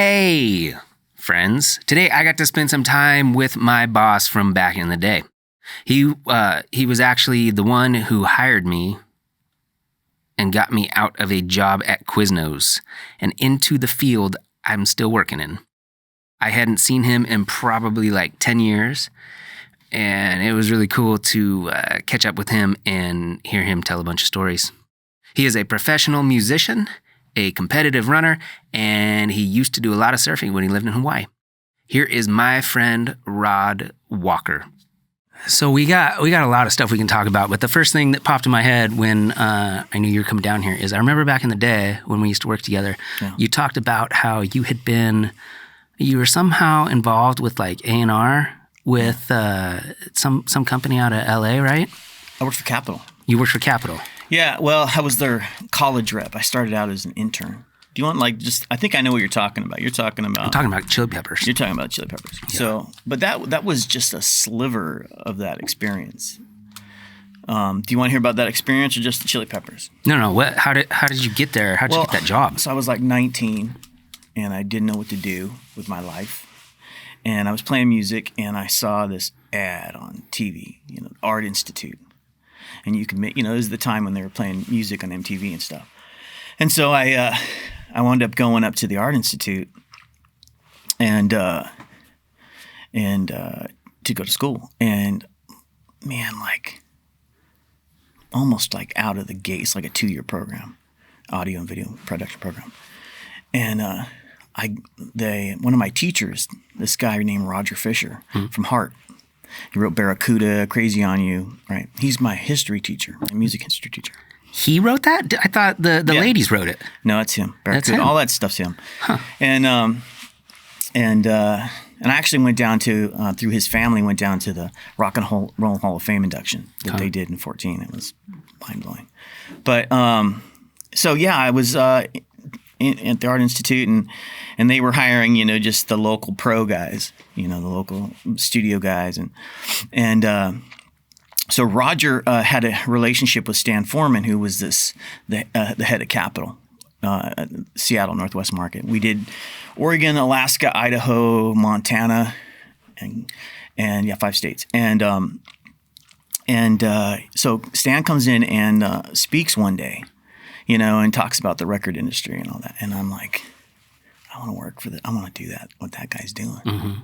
Hey, friends. Today I got to spend some time with my boss from back in the day. He was actually the one who hired me and got me out of a job at Quiznos and into the field I'm still working in. I hadn't seen him in probably like 10 years, and it was really cool to catch up with him and hear him tell a bunch of stories. He is a professional musician, a competitive runner, and he used to do a lot of surfing when he lived in Hawaii. Here is my friend Rod Walker. So we got a lot of stuff we can talk about, but the first thing that popped in my head when I knew you were coming down here is I remember back in the day when we used to work together, You talked about how you were somehow involved with like A&R with some company out of LA, right? I worked for Capitol. You worked for Capitol. Yeah, well, I was their college rep. I started out as an intern. Do you want I think I know what you're talking about. I'm talking about Chili Peppers. You're talking about Chili Peppers. Yeah. So, but that was just a sliver of that experience. Do you want to hear about that experience or just the Chili Peppers? No. How did you get there? How did you get that job? So I was like 19, and I didn't know what to do with my life. And I was playing music, and I saw this ad on TV, Art Institute. And you can make, this is the time when they were playing music on MTV and stuff. And so I wound up going up to the Art Institute and to go to school. And man, like almost like out of the gate, it's like a 2-year program, audio and video production program. And one of my teachers, this guy named Roger Fisher from Hart, he wrote Barracuda, Crazy on You, right? He's my history teacher, my music history teacher. He wrote that? I thought the ladies wrote it. No, it's him. Barracuda, that's him. All that stuff's him. Huh. And I actually went down to through his family went down to the Rock and Roll Hall of Fame induction that they did in 2014. It was mind blowing. But so yeah, I was at the Art Institute and they were hiring just the local pro guys, the local studio guys and. So Roger had a relationship with Stan Foreman, who was the head of Capitol, Seattle Northwest Market. We did Oregon, Alaska, Idaho, Montana, and 5 states. And so Stan comes in and speaks one day, and talks about the record industry and all that. And I'm like, I want to work for that. I want to do that. What that guy's doing. Mm-hmm.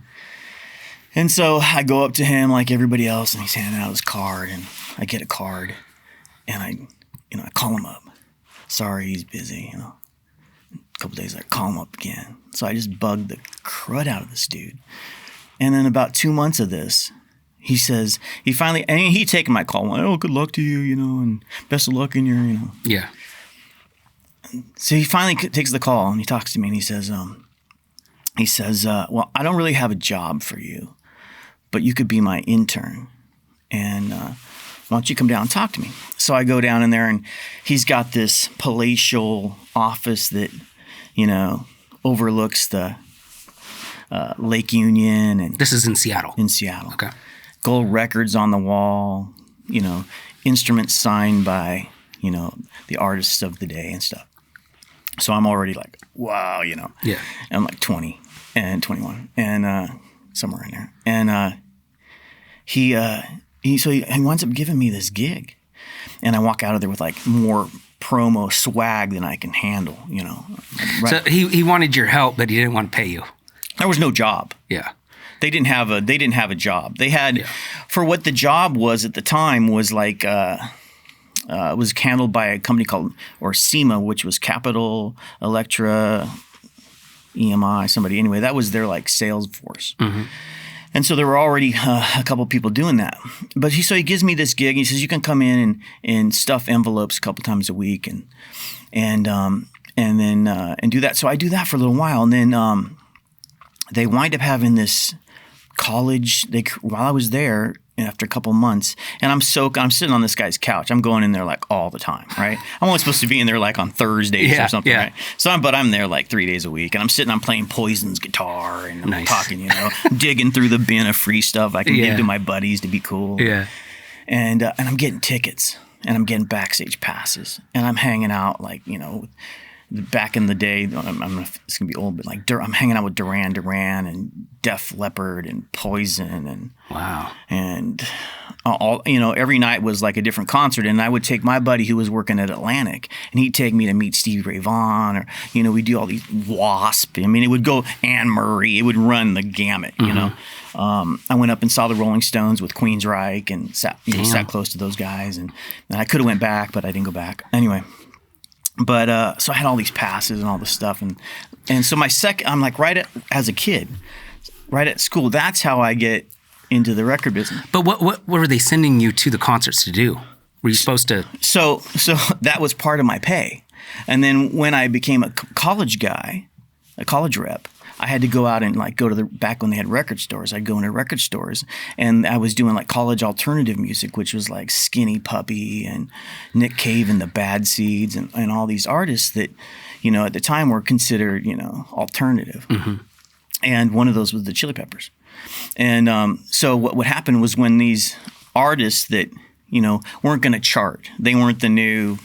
And so I go up to him like everybody else, and he's handing out his card, and I get a card, and I call him up. Sorry, he's busy, A couple days later, call him up again. So I just bugged the crud out of this dude. And then about 2 months of this, he says, he'd taken my call, oh, good luck to you, and best of luck in your, Yeah. So he finally takes the call, and he talks to me, and he says, well, I don't really have a job for you, but you could be my intern, and why don't you come down and talk to me? So I go down in there, and he's got this palatial office that, overlooks the Lake Union. And this is in Seattle? In Seattle. Okay. Gold records on the wall, instruments signed by, the artists of the day and stuff. So I'm already like, wow, Yeah. I'm like 20 and 21 and somewhere in there. And he winds up giving me this gig. And I walk out of there with like more promo swag than I can handle, Right. So he wanted your help, but he didn't want to pay you. There was no job. Yeah. They didn't have a job. They had, for what the job was at the time was like, it was handled by a company called SEMA, which was Capitol, Electra, EMI, somebody. Anyway, that was their like sales force. Mm-hmm. And so there were already a couple of people doing that. But so he gives me this gig. He says, you can come in and stuff envelopes a couple times a week and do that. So I do that for a little while. And then they wind up having this college. While I was there, after a couple months, and I'm sitting on this guy's couch. I'm going in there like all the time, right? I'm only supposed to be in there like on Thursdays or something, right? So I'm there like 3 days a week, and I'm playing Poison's guitar, and I'm talking, digging through the bin of free stuff I can give to my buddies to be cool. Yeah. And I'm getting tickets, and I'm getting backstage passes, and I'm hanging out like, back in the day, it's gonna be old, but like I'm hanging out with Duran Duran and Def Leppard and Poison and wow, and all every night was like a different concert, and I would take my buddy who was working at Atlantic, and he'd take me to meet Stevie Ray Vaughn, or we do all these Wasp. I mean, it would go Anne Murray, it would run the gamut. I went up and saw the Rolling Stones with Queensryche and sat close to those guys, and I could have went back, but I didn't go back anyway. But so I had all these passes and all this stuff, and so I'm like as a kid, right at school. That's how I get into the record business. But what were they sending you to the concerts to do? Were you supposed to? So that was part of my pay, and then when I became a college guy, a college rep, I had to go out and like go to back when they had record stores. I'd go into record stores, and I was doing like college alternative music, which was like Skinny Puppy and Nick Cave and the Bad Seeds and all these artists that, at the time were considered, alternative. Mm-hmm. And one of those was the Chili Peppers. And so what happened was when these artists that, weren't going to chart, they weren't the new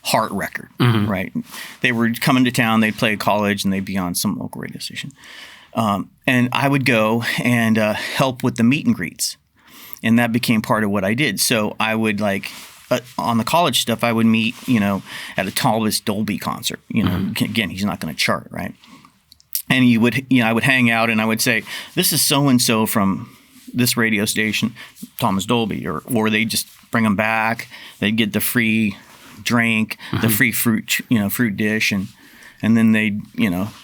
Heart record, mm-hmm. right? They were coming to town, they'd play at college, and they'd be on some local radio station. And I would go and help with the meet and greets. And that became part of what I did. So I would on the college stuff, I would meet, at a Thomas Dolby concert. Mm-hmm. Again, he's not going to chart, right? And I would hang out and I would say, this is so-and-so from this radio station, Thomas Dolby, or they just bring them back. They'd get the free drink, mm-hmm. the free fruit dish, and then they'd,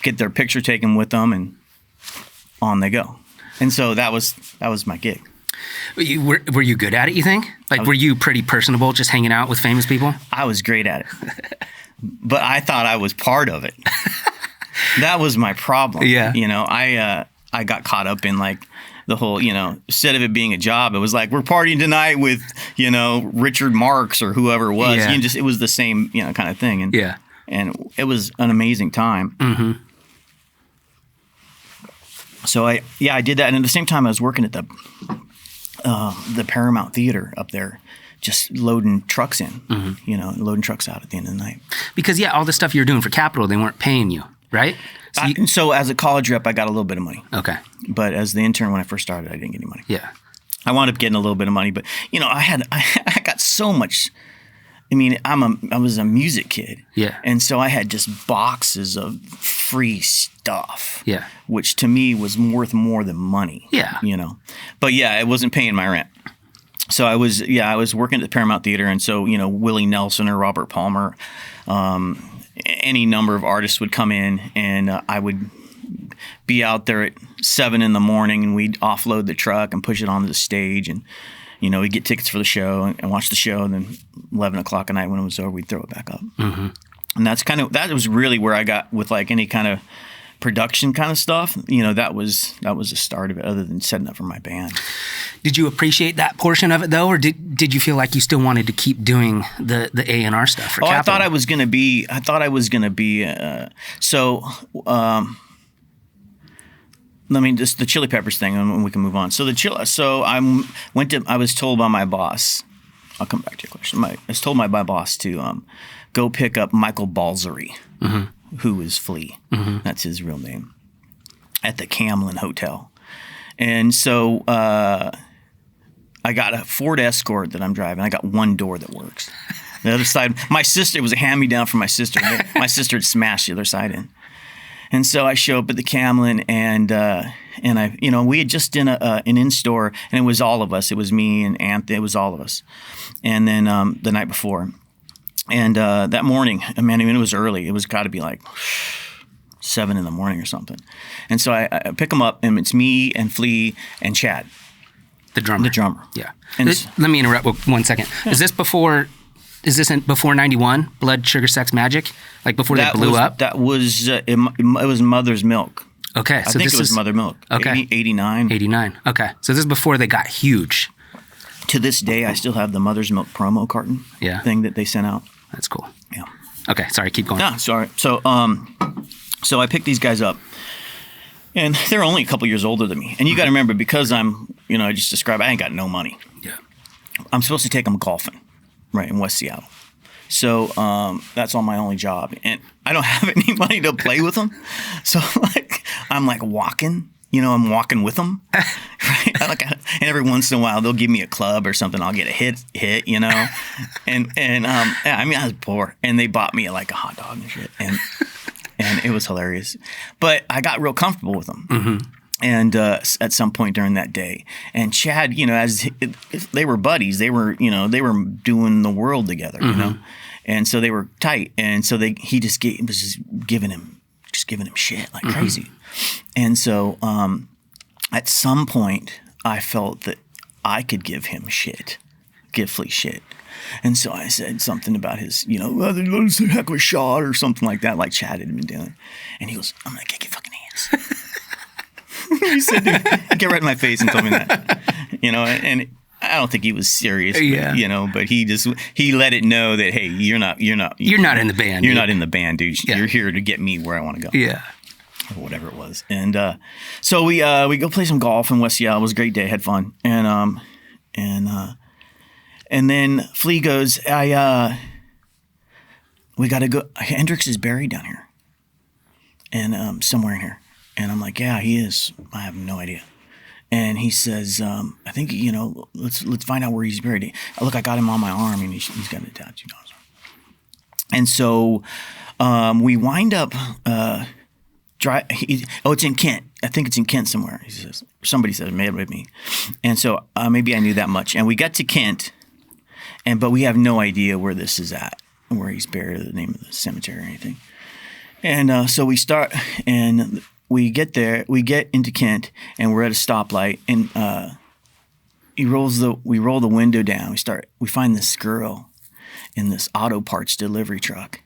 get their picture taken with them, and on they go. And so that was my gig. Were you good at it, you think? Were you pretty personable, just hanging out with famous people? I was great at it. But I thought I was part of it. That was my problem. Yeah. I got caught up in the whole, instead of it being a job, it was like, we're partying tonight with, Richard Marx or whoever it was. Yeah. It was the same, kind of thing. And, yeah. And it was an amazing time. Mm-hmm. So I did that. And at the same time, I was working at the Paramount Theatre up there, just loading trucks in, mm-hmm. Loading trucks out at the end of the night. Because, all the stuff you were doing for Capitol, they weren't paying you, right? So as a college rep, I got a little bit of money. Okay. But as the intern, when I first started, I didn't get any money. Yeah. I wound up getting a little bit of money, but I got so much. I mean, I was a music kid. Yeah. And so I had just boxes of free stuff. Yeah. Which to me was worth more than money. Yeah. But it wasn't paying my rent. So I was working at the Paramount Theatre, and so, Willie Nelson or Robert Palmer, any number of artists would come in, and I would be out there at 7 a.m, and we'd offload the truck and push it onto the stage, and we'd get tickets for the show and watch the show, and then 11 o'clock at night when it was over, we'd throw it back up. Mm-hmm. And that was really where I got with any kind of production kind of stuff. That was the start of it, other than setting up for my band. Did you appreciate that portion of it though, or did you feel like you still wanted to keep doing the A&R stuff for Capitol? I thought I was going to be. Let me just the Chili Peppers thing, and we can move on. So I was told by my boss. I'll come back to your question. I was told by my boss to go pick up Michael Balzary, mm-hmm. who is Flea. Mm-hmm. That's his real name, at the Hawaiian Hotel. And so I got a Ford Escort that I'm driving. I got one door that works. The other side, my sister, it was a hand-me-down from my sister. My sister had smashed the other side in. And so I show up at the Camlin, and we had just done an in-store, and it was all of us. It was me and Anthony. It was all of us. And then the night before, and that morning, it was early. It was got to be 7 a.m. or something. And so I pick them up, and it's me and Flea and Chad, the drummer. Yeah. And let me interrupt 1 second. Yeah. Is this before 91? Blood, Sugar, Sex, Magic? Before they blew up? That was it was Mother's Milk. Okay, I think it was Mother Milk. Okay. 89. 89. Okay, so this is before they got huge. To this day, I still have the Mother's Milk promo carton thing that they sent out. That's cool. Yeah. Okay, sorry, keep going. No, sorry. So I picked these guys up, and they're only a couple years older than me. And you got to remember, because I'm, I just described, I ain't got no money. Yeah. I'm supposed to take them golfing, right, in West Seattle. So that's all my only job. And I don't have anybody to play with them. So like I'm like walking, I'm walking with them. Right? And every once in a while they'll give me a club or something. I'll get a hit, and I mean I was poor, and they bought me like a hot dog and shit, and it was hilarious. But I got real comfortable with them. Mm-hmm. And at some point during that day, and Chad, as they were buddies, they were doing the world together, Mm-hmm. And so they were tight, and so he was just giving him shit like Mm-hmm. crazy, and so at some point I felt that I could give Flea shit, and so I said something about his, let's a heck of a shot or something like that, like Chad had been doing, and he goes, "I'm gonna kick your fucking ass." He said, dude, he got right in my face and told me that, and I don't think he was serious, but he let it know that, hey, you're not in the band. You're not in the band, dude. Yeah. You're here to get me where I want to go. Yeah. Or whatever it was. And so we go play some golf in West Seattle. It was a great day. Had fun. And then Flea goes, we got to go. Hendrix is buried down here. And somewhere in here. And I'm like, yeah, he is. I have no idea. And he says, I think, let's find out where he's buried. Look, I got him on my arm, and he's got a tattoo. And so we wind up it's in Kent. I think it's in Kent somewhere. He says, somebody said it may have been me. And so maybe I knew that much. And we got to Kent, but we have no idea where this is at, where he's buried, or the name of the cemetery or anything. And so we start, and we get there, we get into Kent, and we're at a stoplight, and we roll the window down. We find this girl in this auto parts delivery truck,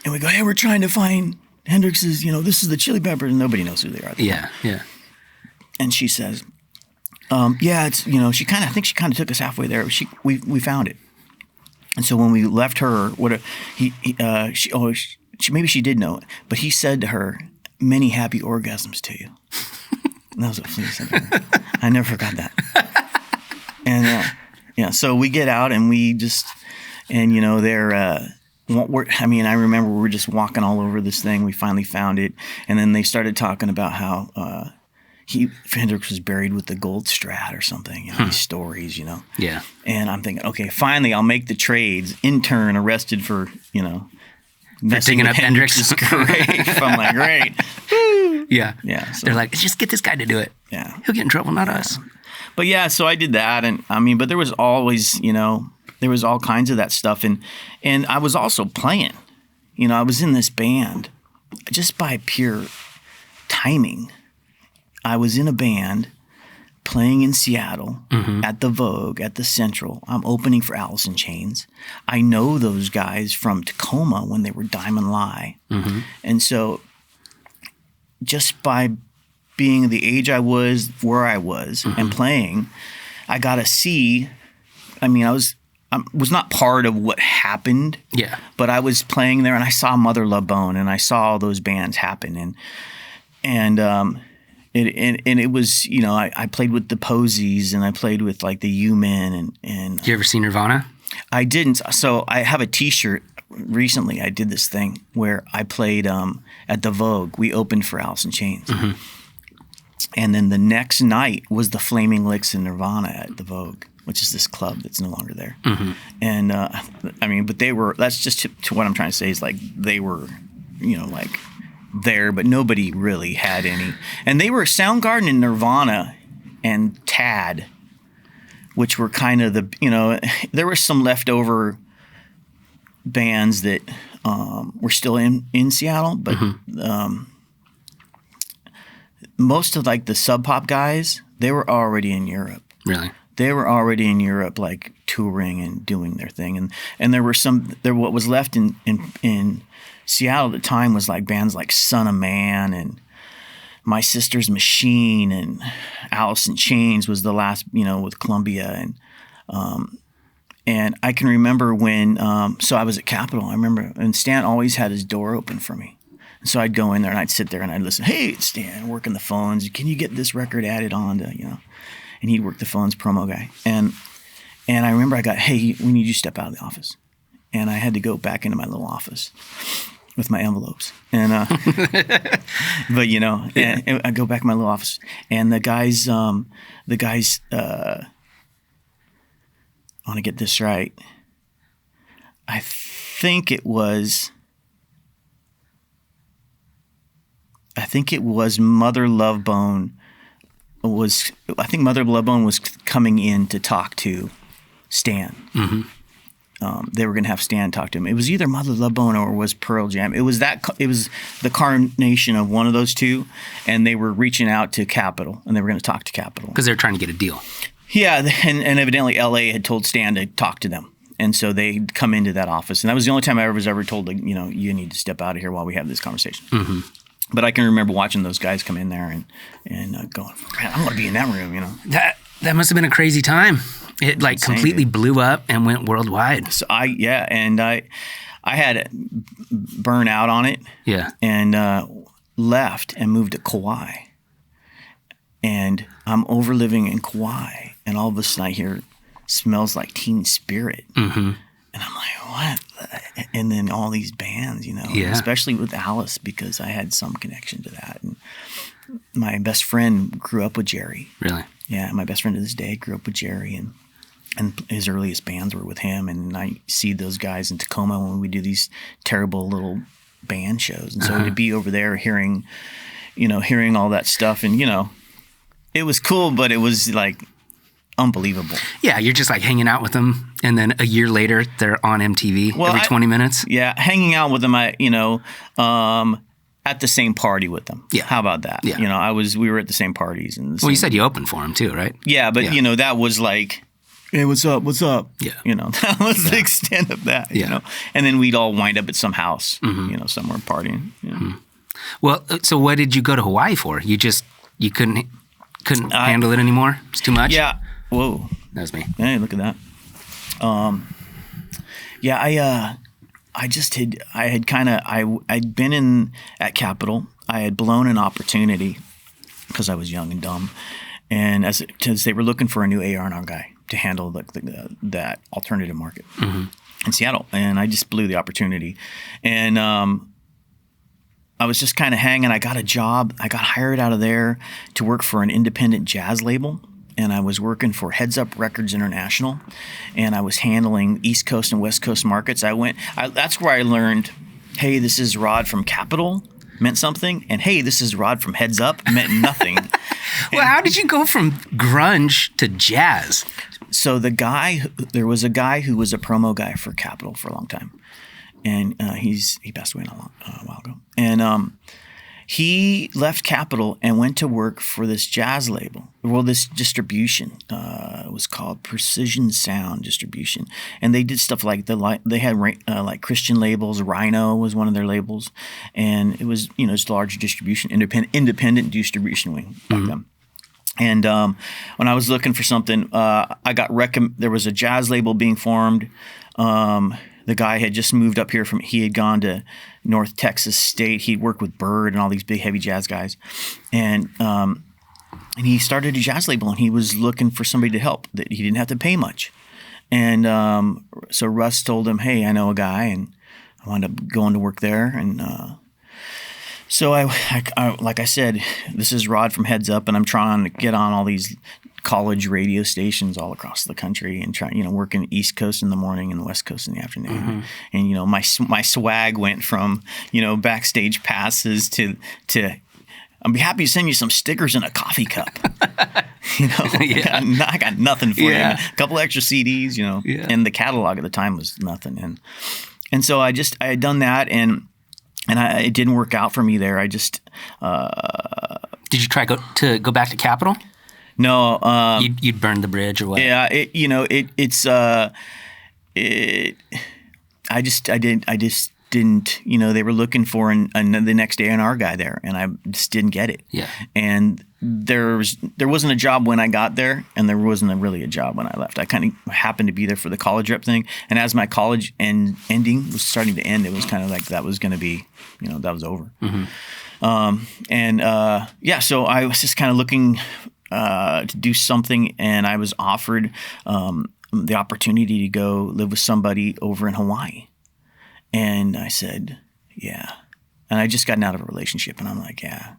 and we go, hey, we're trying to find Hendrix's, this is the Chili Peppers, and nobody knows who they are. Yeah. And she says, yeah, it's, I think she kind of took us halfway there. We found it. And so when we left her, maybe she did know it, but he said to her, many happy orgasms to you. And that was what Flea said to her. I never forgot that. And so we get out, and we just, and I remember we were just walking all over this thing. We finally found it, and then they started talking about how Hendrix was buried with the gold Strat or something. These stories, Yeah. And I'm thinking, okay, finally I'll make the trades. Intern arrested for digging up Hendrix's grave. I'm like, great. Yeah. Yeah. So, they're like, just get this guy to do it. Yeah. He'll get in trouble, not us. But yeah, so I did that, and but there was always, there was all kinds of that stuff, and I was also playing. I was in this band just by pure timing. I was in a band playing in Seattle at the Vogue, at the Central. I'm opening for Alice in Chains. I know those guys from Tacoma when they were Diamond Lie. Mm-hmm. And so just by being the age I was, where I was, and playing, I got to see, I was not part of what happened. Yeah. But I was playing there, and I saw Mother Love Bone, and I saw all those bands happen. And it was, I played with the Posies, and I played with like the U-Men, and Did you ever see Nirvana? I didn't. So I have a T-shirt. Recently, I did this thing where I played at the Vogue. We opened for Alice in Chains, and then the next night was the Flaming Lips and Nirvana at the Vogue, which is this club that's no longer there. And but they were. That's just to what I'm trying to say is like they were, like there, but nobody really had any. And they were Soundgarden and Nirvana and Tad, which were kind of the, there were some leftover bands that were still in Seattle, but most of like the Sub Pop guys, they were already in Europe. Really? They were already in Europe, like touring and doing their thing. And there were what was left in Seattle at the time was like bands like Son of Man and My Sister's Machine, and Alice in Chains was the last, with Columbia. And I can remember when, so I was at Capitol, I remember, and Stan always had his door open for me. And so I'd go in there and I'd sit there and I'd listen, hey, it's Stan, working the phones. Can you get this record added on to, and he'd work the phones, promo guy. And I remember I got, hey, we need you to step out of the office. and I had to go back into my little office with my envelopes. And but and I go back in my little office, and the guys, I want to get this right. I think it was Mother Love Bone was coming in to talk to Stan. Mm-hmm. They were going to have Stan talk to him. It was either Mother Love Bone or it was Pearl Jam. It was the carnation of one of those two, and they were reaching out to Capitol, and they were going to talk to Capitol Because they're trying to get a deal. Yeah, and evidently L.A. had told Stan to talk to them. And so they come into that office. And that was the only time I was ever told, like, you need to step out of here while we have this conversation. Mm-hmm. But I can remember watching those guys come in there and going, man, I want to be in that room, That must have been a crazy time. It completely blew up and went worldwide. So I had burn out on it. Yeah. And left and moved to Kauai. And I'm over living in Kauai. And all of a sudden I hear smells like Teen Spirit. Mm-hmm. And I'm like, what? And then all these bands, especially with Alice, because I had some connection to that. And my best friend grew up with Jerry. Really? Yeah, my best friend to this day grew up with Jerry, and his earliest bands were with him. And I see those guys in Tacoma when we do these terrible little band shows. And so to be over there hearing all that stuff, and, it was cool, but it was like unbelievable. Yeah, you're just hanging out with them, and then a year later they're on MTV every 20 minutes. Yeah, hanging out with them, at the same party with them. Yeah, how about that? Yeah, we were at the same parties. And you said you opened for them too, right? Yeah, but that was like, hey, what's up? Yeah, that was the extent of that. And then we'd all wind up at some house, somewhere partying. Mm-hmm. Well, so what did you go to Hawaii for? You couldn't handle it anymore? It's too much? Yeah. Whoa. That was me. Hey, look at that. I'd been in at Capitol. I had blown an opportunity because I was young and dumb. And as they were looking for a new A&R guy to handle that alternative market in Seattle. And I just blew the opportunity. And I was just kind of hanging. I got a job. I got hired out of there to work for an independent jazz label. And I was working for Heads Up Records International. And I was handling East Coast and West Coast markets. That's where I learned, hey, this is Rod from Capitol, meant something. And hey, this is Rod from Heads Up, meant nothing. Well, how did you go from grunge to jazz? So there was a guy who was a promo guy for Capitol for a long time. And he passed away a while ago. And he left Capitol and went to work for this jazz label. Well, this distribution. It was called Precision Sound Distribution. And they did stuff like they had like Christian labels. Rhino was one of their labels. And it was, just large distribution, independent distribution wing back then. And when I was looking for something, I got there was a jazz label being formed. The guy had just moved up here he had gone to North Texas State. He'd worked with Bird and all these big, heavy jazz guys. And he started a jazz label, and he was looking for somebody to help. That he didn't have to pay much. And so Russ told him, hey, I know a guy, and I wound up going to work there. And so I like I said, this is Rod from Heads Up, and I'm trying to get on all these college radio stations all across the country and working East Coast in the morning and West Coast in the afternoon. And my swag went from backstage passes to I'd be happy to send you some stickers and a coffee cup. I got nothing for you. A couple extra CDs, and the catalog at the time was nothing. And so I had done that, and it didn't work out for me there. I just did you try to go back to Capitol? No, you'd burned the bridge or what? Yeah, I just didn't. They were looking for the next A&R guy there, and I just didn't get it. Yeah, and there wasn't a job when I got there, and there wasn't really a job when I left. I kind of happened to be there for the college rep thing, and as my college ending was starting to end, it was kind of like that was going to be, that was over. So I was just kind of looking to do something, and I was offered the opportunity to go live with somebody over in Hawaii. And I said, yeah. And I just gotten out of a relationship, and I'm like, yeah.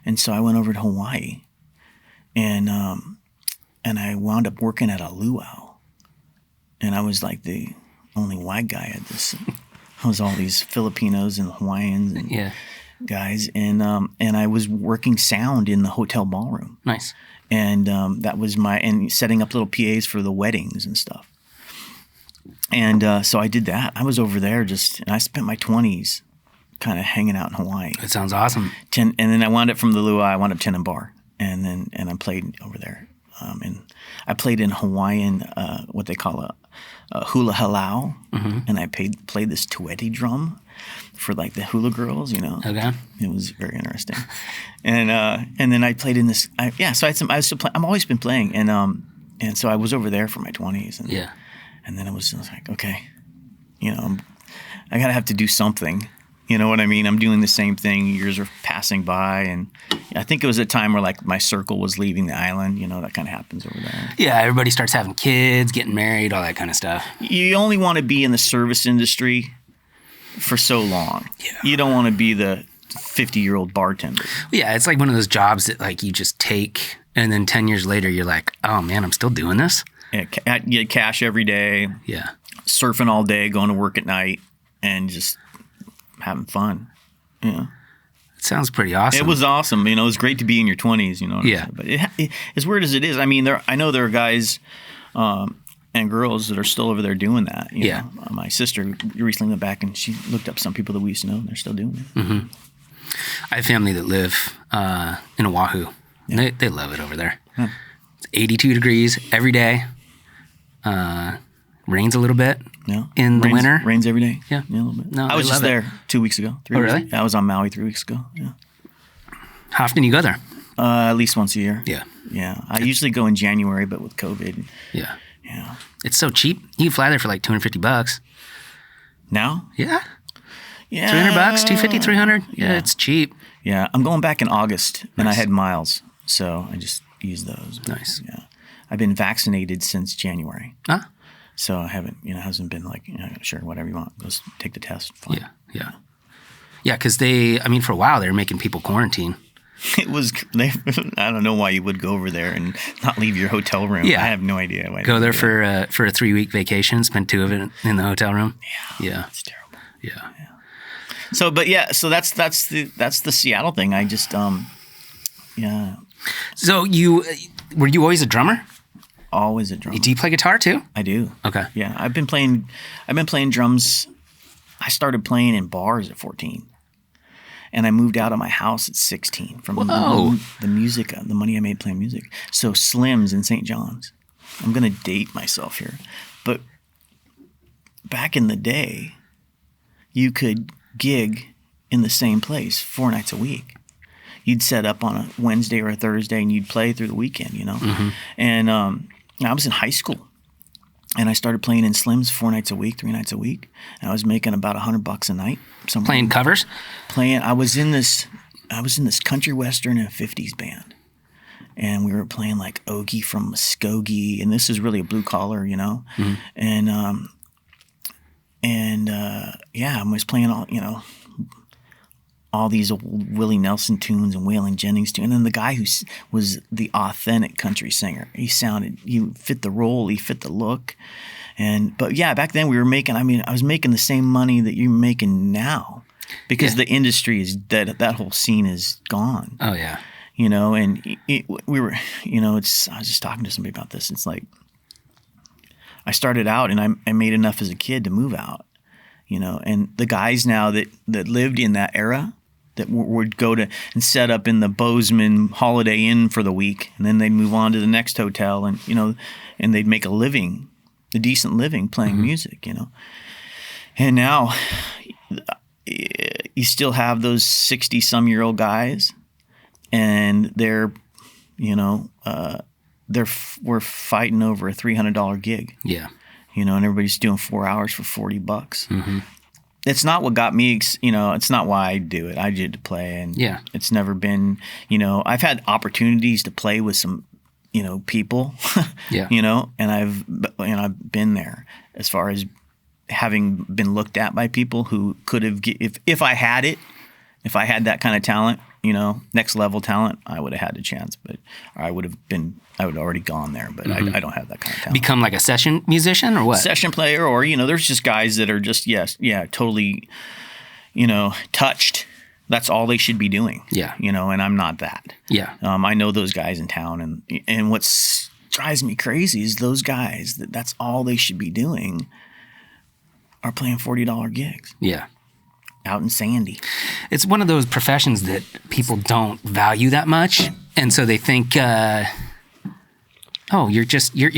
And so I went over to Hawaii, and I wound up working at a luau. And I was like the only white guy at this. I was all these Filipinos and Hawaiians and guys, and I was working sound in the hotel ballroom. Nice. And that was and setting up little PAs for the weddings and stuff. And so I did that. I was over there and I spent my 20s kind of hanging out in Hawaii. That sounds awesome. And then I wound up from the luau, I wound up tending bar. And I played over there. And I played in Hawaiian, what they call a hula halau. Mm-hmm. And I played this tueti drum for like the hula girls, you know. Okay. It was very interesting. And then I played in this. So I was still playing. I've always been playing, and so I was over there for my 20s. And then I was like, okay, you know, I gotta have to do something. You know what I mean? I'm doing the same thing. Years are passing by, and I think it was a time where like my circle was leaving the island. You know, that kind of happens over there. Yeah, everybody starts having kids, getting married, all that kind of stuff. You only want to be in the service industry for so long. Yeah. You don't want to be the 50-year-old bartender. Yeah, it's like one of those jobs that like you just take, and then 10 years later you're like, oh man, I'm still doing this. Yeah, get cash every day. Yeah, surfing all day, going to work at night, and just having fun. Yeah, it sounds pretty awesome. It was awesome. You know, it was great to be in your 20s. You know. Yeah, but as weird as it is, I mean, I know there are guys and girls that are still over there doing that. You know? My sister recently went back and she looked up some people that we used to know, and they're still doing it. Mm-hmm. I have family that live in Oahu. Yeah. They love it over there. Huh. It's 82 degrees every day. Rains a little bit in the winter. Rains every day. Yeah. A little bit. No, I was just there 2 weeks ago. 3 weeks really? ago. Yeah, I was on Maui 3 weeks ago. Yeah. How often do you go there? At least once a year. Yeah. Yeah. I usually go in January, but with COVID. Yeah. Yeah. It's so cheap. You can fly there for like $250. Now? Yeah. Yeah. $300, $250, $300. Yeah, it's cheap. Yeah. I'm going back in August, and I had miles, so I just used those. Nice. Yeah. I've been vaccinated since January. Huh? So I haven't, hasn't been like, sure, whatever you want. Just take the test. Fine. Yeah. Yeah, because for a while they were making people quarantine. It was, I don't know why you would go over there and not leave your hotel room. Yeah. I have no idea why. Go there for a 3-week vacation, spend 2 of it in the hotel room. Yeah. It's terrible. Yeah. So, so that's the Seattle thing. I just, yeah. So were you always a drummer? Always a drummer. Do you play guitar too? I do. Okay. Yeah, I've been playing drums. I started playing in bars at 14, and I moved out of my house at 16 from the music, the money I made playing music. So Slim's in St. John's. I'm gonna date myself here, but back in the day, you could gig in the same place 4 nights a week. You'd set up on a Wednesday or a Thursday, and you'd play through the weekend, Mm-hmm. And I was in high school, and I started playing in Slim's 4 nights a week, 3 nights a week. And I was making about $100 a night. Playing covers? I was in this country western and 50s band, and we were playing like Ogie from Muskogee, and this is really a blue collar, Mm-hmm. And I was playing all these old Willie Nelson tunes and Waylon Jennings tunes. And then the guy who was the authentic country singer, he fit the role, he fit the look. But back then we were making, I was making the same money that you're making now, because the industry is dead. That whole scene is gone. Oh yeah. And we were, I was just talking to somebody about this. It's like, I started out and I made enough as a kid to move out, and the guys now that lived in that era, that would go to and set up in the Bozeman Holiday Inn for the week, and then they'd move on to the next hotel, and and they'd make a decent living playing mm-hmm. music, And now you still have those 60-some-year-old guys, and we're fighting over a $300 gig. Yeah. And everybody's doing 4 hours for $40. Mm-hmm. It's not what got me, it's not why I do it. I did to play, and it's never been, I've had opportunities to play with some people, Yeah. and I've been there as far as having been looked at by people who could have, if I had it, if I had that kind of talent, next level talent, I would have had a chance, but I would have already gone there, but I don't have that kind of talent. Become like a session musician or what? Session player, or, there's just guys that are just, totally, touched. That's all they should be doing. Yeah. And I'm not that. Yeah. I know those guys in town, and what drives me crazy is those guys that's all they should be doing are playing $40 gigs. Yeah. Out in Sandy. It's one of those professions that people don't value that much, and so they think, you're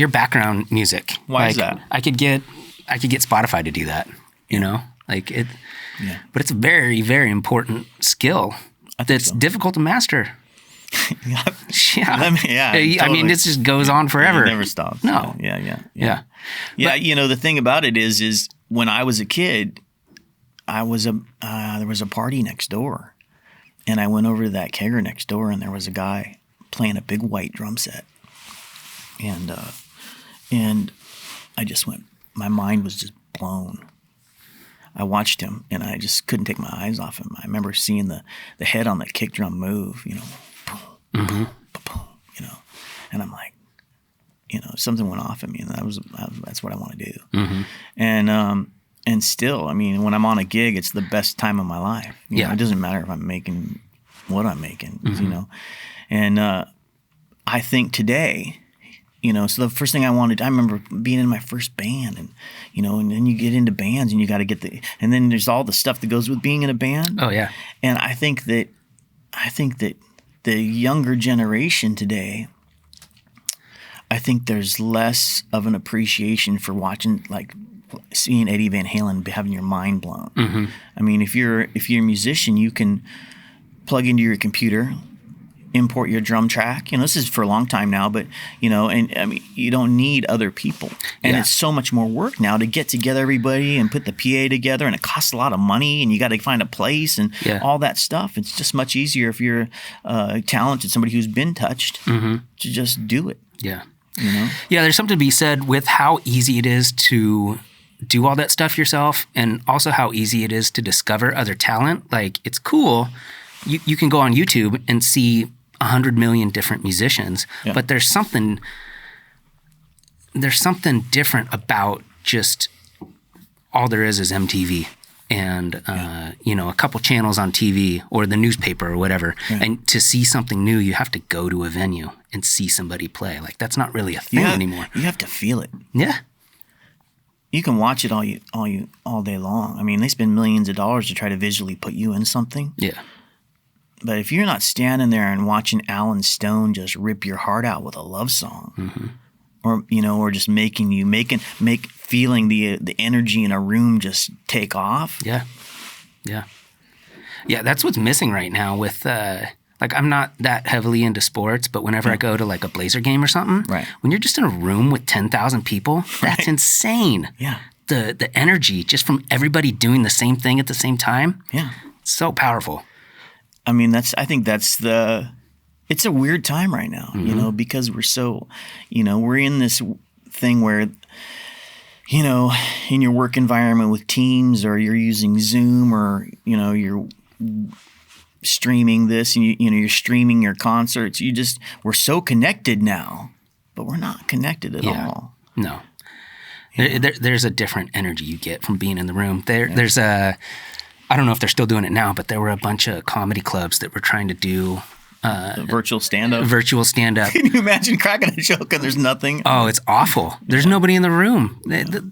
background music. Why is that? I could get Spotify to do that. Like it. Yeah. But it's a very, very important skill that's difficult to master. Yeah. I Totally. mean, this just goes on forever. It never stops. No. Yeah. Yeah. But, the thing about it is when I was a kid, there was a party next door, and I went over to that kegger next door, and there was a guy playing a big white drum set, and I just went. My mind was just blown. I watched him, and I just couldn't take my eyes off him. I remember seeing the head on the kick drum move, boom, boom, boom, and I'm like, something went off in me, and that's what I want to do. Mm-hmm. And still, I mean, when I'm on a gig, it's the best time of my life. It doesn't matter if I'm making what I'm making, and I think today, so the first thing I remember being in my first band, and and then you get into bands, and you got to get and then there's all the stuff that goes with being in a band. Oh yeah. And I think that the younger generation today, I think there's less of an appreciation for watching, like seeing Eddie Van Halen, having your mind blown. Mm-hmm. I mean, if you're a musician, you can plug into your computer, import your drum track. This is for a long time now, but and I mean, you don't need other people, and it's so much more work now to get together everybody and put the PA together, and it costs a lot of money, and you got to find a place and all that stuff. It's just much easier if you're talented, somebody who's been touched, to just do it. Yeah. Yeah, there's something to be said with how easy it is to do all that stuff yourself, and also how easy it is to discover other talent. Like, it's cool. You can go on YouTube and see 100 million different musicians, but there's something different about just all there is MTV and a couple channels on TV or the newspaper or whatever. And to see something new, you have to go to a venue and see somebody play. Like, that's not really a thing anymore. You have to feel it. Yeah. You can watch it all day long. I mean, they spend millions of dollars to try to visually put you in something. Yeah. But if you're not standing there and watching Alan Stone just rip your heart out with a love song, or just feeling the energy in a room just take off. Yeah. That's what's missing right now with I'm not that heavily into sports, but whenever I go to like a Blazer game or something, when you're just in a room with 10,000 people, that's insane. Yeah. The energy just from everybody doing the same thing at the same time. Yeah. It's so powerful. I mean, it's a weird time right now, because we're so, we're in this thing where, in your work environment with Teams, or you're using Zoom, or, you're streaming this, and you're streaming your concerts. We're so connected now, but we're not connected at all. No. There's a different energy you get from being in the room. There's I don't know if they're still doing it now, but there were a bunch of comedy clubs that were trying to do virtual stand-up. Can you imagine cracking a joke and there's nothing? Oh, it's awful. There's nobody in the room.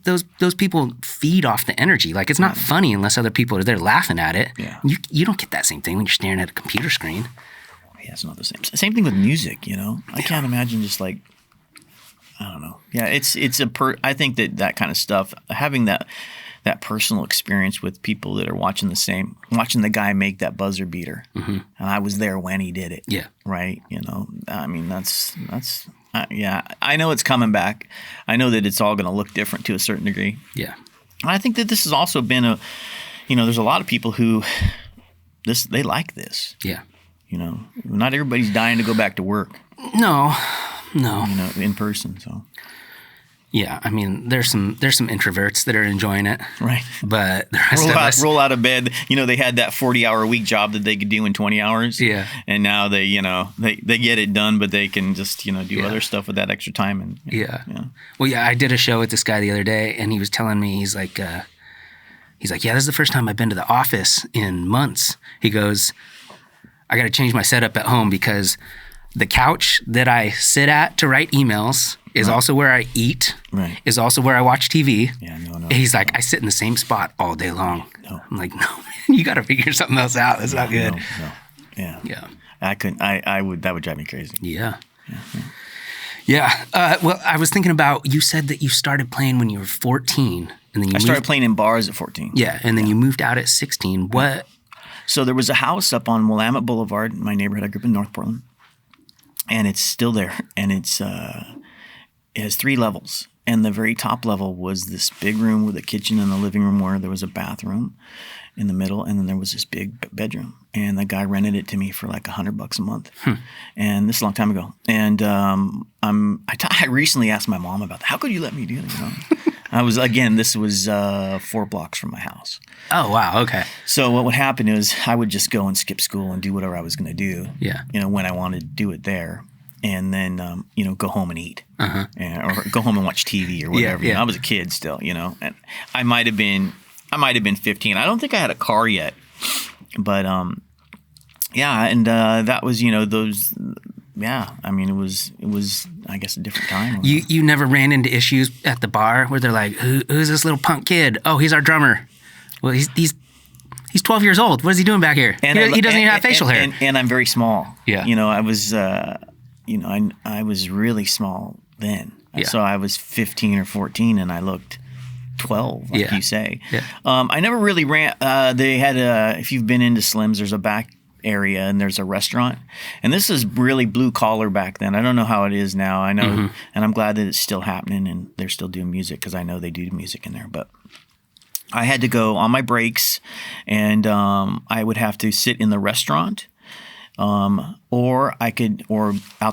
Those people feed off the energy. Like, it's not funny unless other people are there laughing at it. Yeah. You don't get that same thing when you're staring at a computer screen. Yeah, it's not the same. Same thing with music, I can't imagine just like, I don't know. Yeah, I think that kind of stuff, having that personal experience with people that are watching the guy make that buzzer beater. Mm-hmm. And I was there when he did it. Yeah. Right. I mean, that's I know it's coming back. I know that it's all going to look different to a certain degree. Yeah. And I think that this has also been there's a lot of people who they like this. Yeah. Not everybody's dying to go back to work. No. No. In person. So. Yeah, I mean, there's some introverts that are enjoying it, right? But the rest of us roll out of bed. They had that 40-hour-a-week job that they could do in 20 hours. Yeah, and now they get it done, but they can just do other stuff with that extra time. And yeah. Well, yeah, I did a show with this guy the other day, and he was telling me he's like, yeah, this is the first time I've been to the office in months. He goes, I got to change my setup at home because the couch that I sit at to write emails is also where I eat, is also where I watch TV. Yeah, no. He's like, I sit in the same spot all day long. No. I'm like, no, man, you got to figure something else out. That's not good. No. Yeah. Yeah. I couldn't, that would drive me crazy. Yeah. Well, I was thinking about, you said that you started playing when you were 14. And then I started playing in bars at 14. Yeah, and then you moved out at 16. What? So there was a house up on Willamette Boulevard, my neighborhood. I grew up in North Portland. And it's still there. And it has 3 levels. And the very top level was this big room with a kitchen and a living room where there was a bathroom in the middle. And then there was this big bedroom. And the guy rented it to me for like $100 a month. And this is a long time ago. And I recently asked my mom about that. How could you let me do that? This was 4 blocks from my house. Oh, wow. Okay. So what would happen is I would just go and skip school and do whatever I was going to do. Yeah. When I wanted to do it there. And then, go home and eat, or go home and watch TV or whatever. Yeah. I was a kid still, and I might have been 15. I don't think I had a car yet, but and that was those. Yeah, I mean it was I guess a different time. You never ran into issues at the bar where they're like, who's this little punk kid? Oh, he's our drummer. Well, he's 12 years old. What is he doing back here? And he doesn't even have facial hair. And I'm very small. Yeah. I was. I was really small then. Yeah. So I was 15 or 14 and I looked 12, like you say. Yeah. I never really ran. They had if you've been into Slim's, there's a back area and there's a restaurant. And this is really blue collar back then. I don't know how it is now. I know, and I'm glad that it's still happening and they're still doing music because I know they do music in there. But I had to go on my breaks and I would have to sit in the restaurant. Or out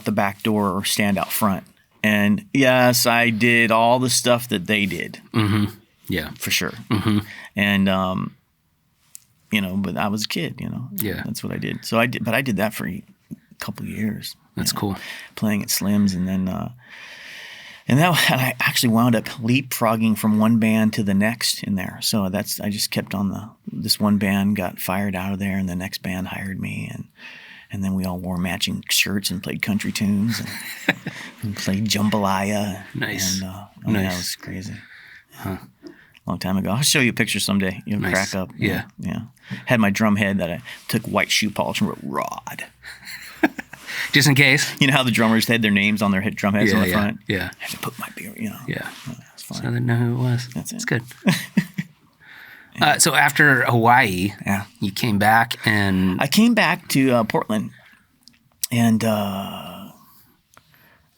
the back door or stand out front. And yes, I did all the stuff that they did. Mm-hmm. Yeah. For sure. Mm-hmm. And, but I was a kid, Yeah. That's what I did. So I did that for a couple of years. That's cool. Playing at Slim's and then, and I actually wound up leapfrogging from one band to the next in there. So I just kept on this one band got fired out of there and the next band hired me and then we all wore matching shirts and played country tunes and played jambalaya. Nice. And that was crazy. Huh. Long time ago. I'll show you a picture someday. You'll crack up. Yeah. Yeah. Had my drum head that I took white shoe polish and wrote Rod. Just in case. You know how the drummers had their names on their drum heads on the front? Yeah. I had to put my beer, Yeah. That's fine. So I didn't know who it was. That's it. It's good. So after Hawaii, you came back and... I came back to Portland and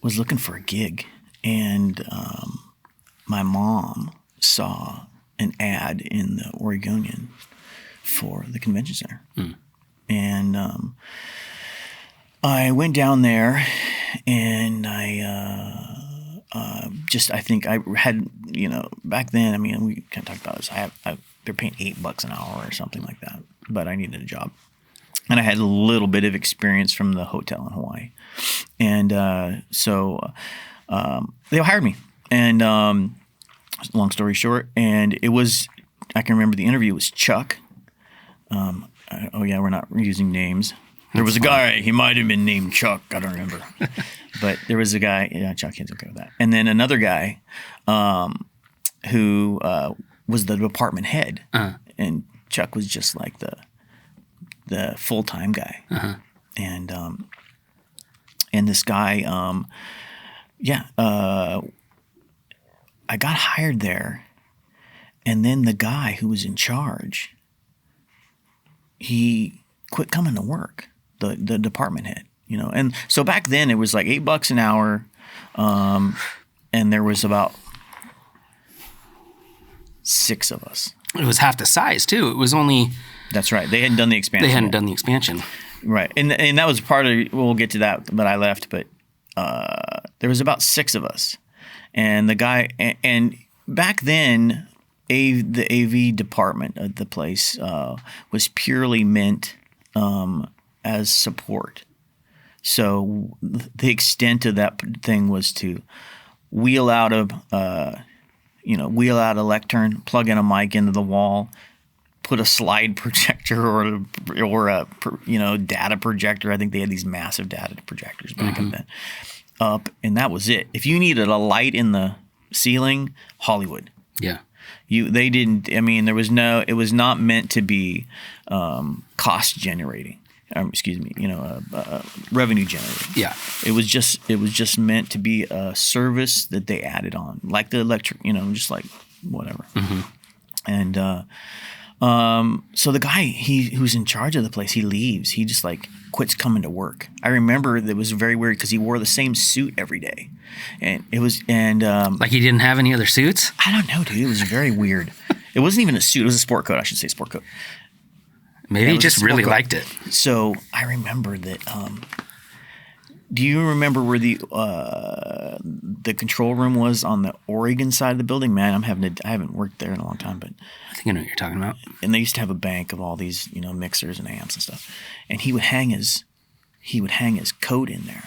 was looking for a gig. And my mom saw an ad in the Oregonian for the convention center. And I went down there and I think I had, back then, I mean, we kind of talked about this. They're paying $8 an hour or something like that, but I needed a job. And I had a little bit of experience from the hotel in Hawaii. And so they hired me. And long story short, and it was, I can remember the interview was Chuck. We're not using names. There was a guy, he might have been named Chuck, I don't remember. But there was a guy, Chuck, he's okay with that. And then another guy who was the department head. And Chuck was just like the full-time guy. And this guy, I got hired there. And then the guy who was in charge, he quit coming to work. The department head, and so back then it was like $8 an hour, and there was about 6 of us. It was half the size too. It was only. That's right. They hadn't done the expansion. Right, and that was part of. We'll get to that, but I left. But There was about 6 of us, and the guy and back then, the AV department of the place was purely meant as support. So the extent of that thing was to wheel out a lectern, plug in a mic into the wall, put a slide projector or a data projector. I think they had these massive data projectors back then up, and that was it. If you needed a light in the ceiling, Hollywood. Yeah. They didn't. I mean, it was not meant to be cost generating. Revenue generating. Yeah. It was just meant to be a service that they added on, like the electric, just like whatever. Mm-hmm. And so the guy who's in charge of the place, he leaves. He just like quits coming to work. I remember that was very weird because he wore the same suit every day, and it was like he didn't have any other suits. I don't know, dude. It was very weird. It wasn't even a suit. It was a sport coat. I should say sport coat. Maybe he just really liked it. So I remember that. Do you remember where the control room was on the Oregon side of the building? Man, I haven't worked there in a long time, but I think I know what you're talking about. And they used to have a bank of all these, mixers and amps and stuff. And he would hang his coat in there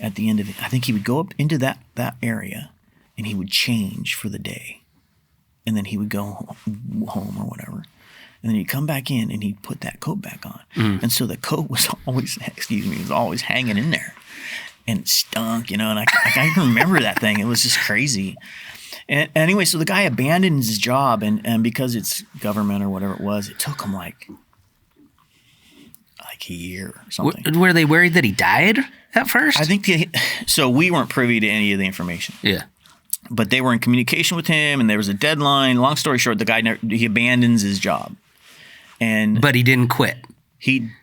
at the end of it. I think he would go up into that area, and he would change for the day, and then he would go home or whatever. And then he'd come back in and he'd put that coat back on. Mm. And so the coat was always hanging in there. And it stunk, and I can remember that thing. It was just crazy. And anyway, so the guy abandoned his job, and because it's government or whatever it was, it took him like a year or something. Were they worried that he died at first? I think so we weren't privy to any of the information. Yeah. But they were in communication with him, and there was a deadline. Long story short, the guy he abandons his job. But he didn't quit.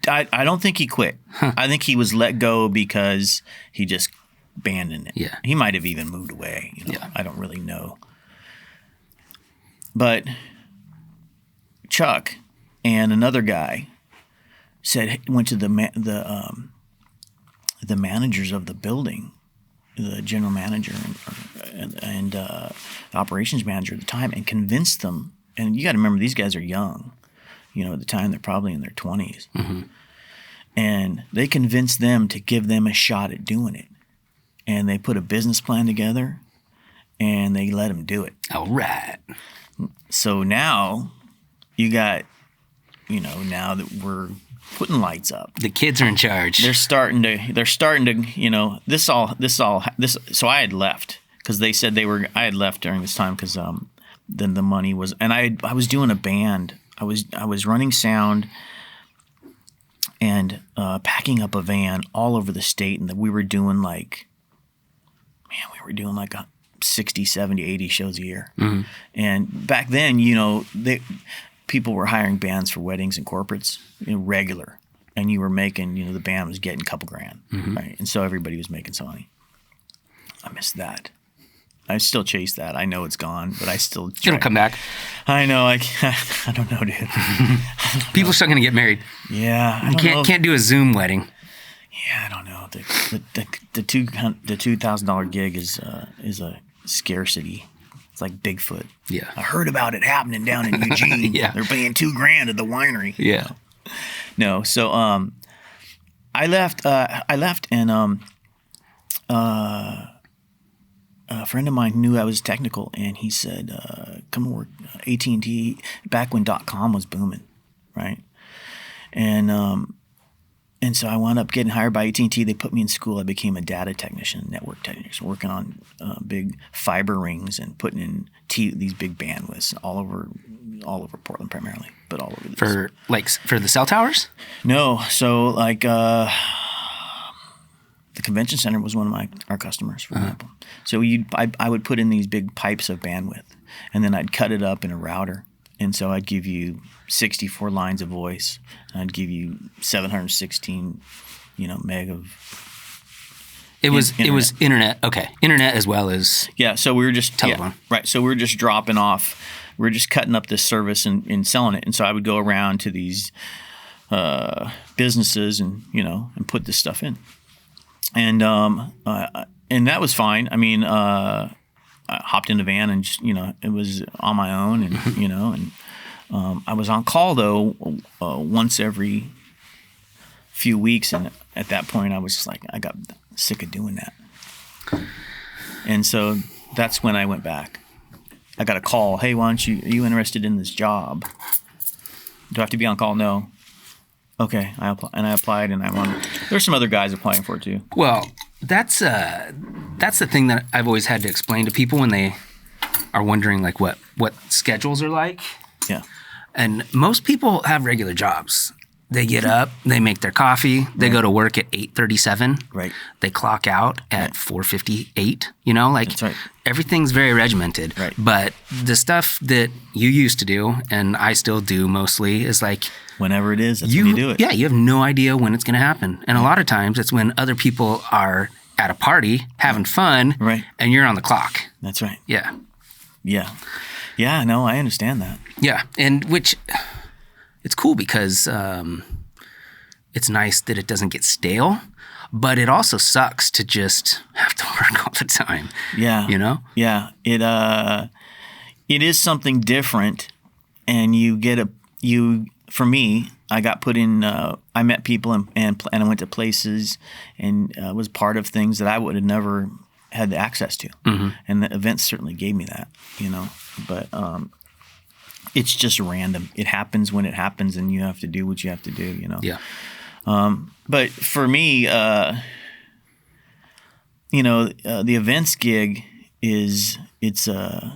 I don't think he quit. Huh. I think he was let go because he just abandoned it. Yeah. He might have even moved away. Yeah. I don't really know. But Chuck and another guy went to the managers of the building, the general manager and the operations manager at the time, and convinced them. And you got to remember, these guys are young. At the time, they're probably in their 20s. Mm-hmm. And they convinced them to give them a shot at doing it. And they put a business plan together, and they let them do it. All right. So now you got, now that we're putting lights up. The kids are in charge. They're starting to, this. So I had left because they said I had left during this time because then the money was, and I was doing a band. I was running sound and packing up a van all over the state, and we were doing like 60, 70, 80 shows a year. Mm-hmm. And back then, people were hiring bands for weddings and corporates, regular, and you were making, the band was getting a couple grand, mm-hmm. right? And so everybody was making some money. I missed that. I still chase that. I know it's gone, but I still try. It'll come back. I know. I don't know, dude. People are still going to get married. Yeah. You can't do a Zoom wedding. Yeah, I don't know. The $2,000 gig is a scarcity. It's like Bigfoot. Yeah. I heard about it happening down in Eugene. Yeah. They're paying $2,000 at the winery. Yeah. No. So I left and a friend of mine knew I was technical, and he said, come work AT&T, back when .com was booming, right? And so I wound up getting hired by AT&T. They put me in school. I became a data technician, network technician, working on big fiber rings and putting in these big bandwidths all over Portland primarily, but all over for the cell towers? No, so the convention center was one of our customers, for example. So I would put in these big pipes of bandwidth, and then I'd cut it up in a router. And so I'd give you 64 lines of voice, and I'd give you 716, meg of. It was internet. Okay, internet as well as. Yeah, so we were just telephone. Yeah, right. So we were just dropping off. We were just cutting up this service and selling it. And so I would go around to these businesses and put this stuff in. And and that was fine. I mean, I hopped in the van and just, it was on my own, and and I was on call though once every few weeks, and at that point I was just like, I got sick of doing that, and so that's when I went back. I got a call. Hey, are you interested in this job? Do I have to be on call? No. Okay, I applied, and I won. There's some other guys applying for it too. Well, that's the thing that I've always had to explain to people when they are wondering like what schedules are like. Yeah. And most people have regular jobs. They get up, they make their coffee, they go to work at 8:37. Right. They clock out at 4:58. That's right. Everything's very regimented. Right. But the stuff that you used to do, and I still do mostly, is like whenever it is, that's when you do it. Yeah, you have no idea when it's going to happen. And a lot of times it's when other people are at a party having fun, right, and you're on the clock. That's right. Yeah. Yeah. Yeah, no, I understand that. Yeah, and which it's cool because it's nice that it doesn't get stale, but it also sucks to just have to work all the time. Yeah. Yeah. It is something different, and for me, I got put in, I met people and I went to places and was part of things that I would have never had access to. Mm-hmm. And the events certainly gave me that, but it's just random. It happens when it happens, and you have to do what you have to do, Yeah. But for me, the events gig it's kind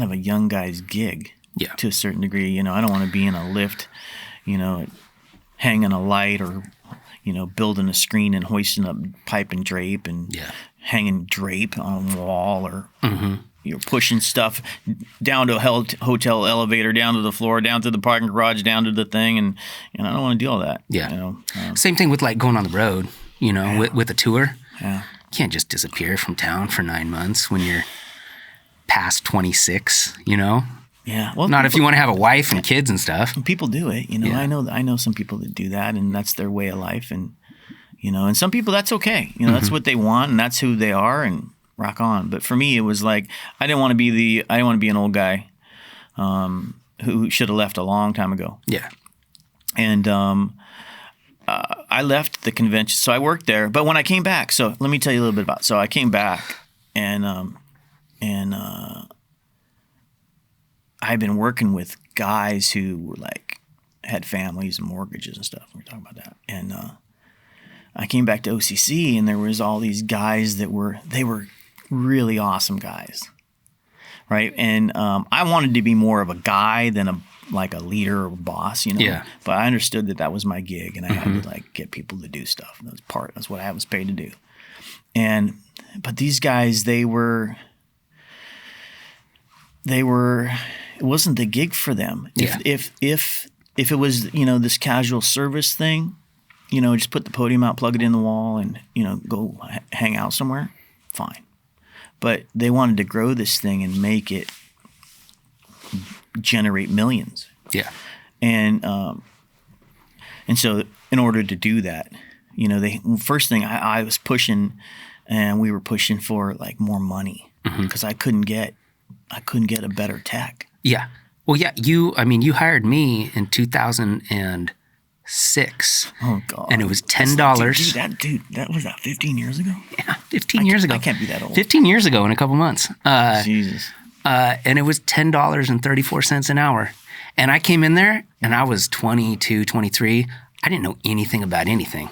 of a young guy's gig. Yeah. To a certain degree, I don't want to be in a lift, hanging a light or, building a screen and hoisting up pipe and drape and hanging drape on a wall or, pushing stuff down to a hotel elevator, down to the floor, down to the parking garage, down to the thing. And I don't want to do all that. Yeah. Same thing with like going on the road, with a tour. Yeah. You can't just disappear from town for 9 months when you're past 26, Yeah, well, not if you want to have a wife and kids and stuff. People do it, I know some people that do that, and that's their way of life, and and some people that's okay, that's what they want, and that's who they are, and rock on. But for me, it was like I didn't want to be an old guy who should have left a long time ago. Yeah, and I left the convention, so I worked there. But when I came back, so let me tell you a little bit about. So I came back, and I've been working with guys who were like had families and mortgages and stuff. We were talking about that, and I came back to OCC, and there was all these guys they were really awesome guys, right? And I wanted to be more of a guy than a leader or a boss, Yeah. But I understood that was my gig, and I had to get people to do stuff. That's what I was paid to do. But these guys, they were. It wasn't the gig for them. Yeah. If it was, this casual service thing, just put the podium out, plug it in the wall, and, go hang out somewhere, fine. But they wanted to grow this thing and make it generate millions. Yeah. And so in order to do that, first thing I was pushing, and we were pushing for more money because I couldn't get a better tech. Yeah. Well, yeah, you hired me in 2006. Oh, God. And it was $10. That was 15 years ago? Yeah, 15 years ago. I can't be that old. 15 years ago in a couple months. Jesus. And it was $10.34 an hour. And I came in there, and I was 22, 23. I didn't know anything about anything.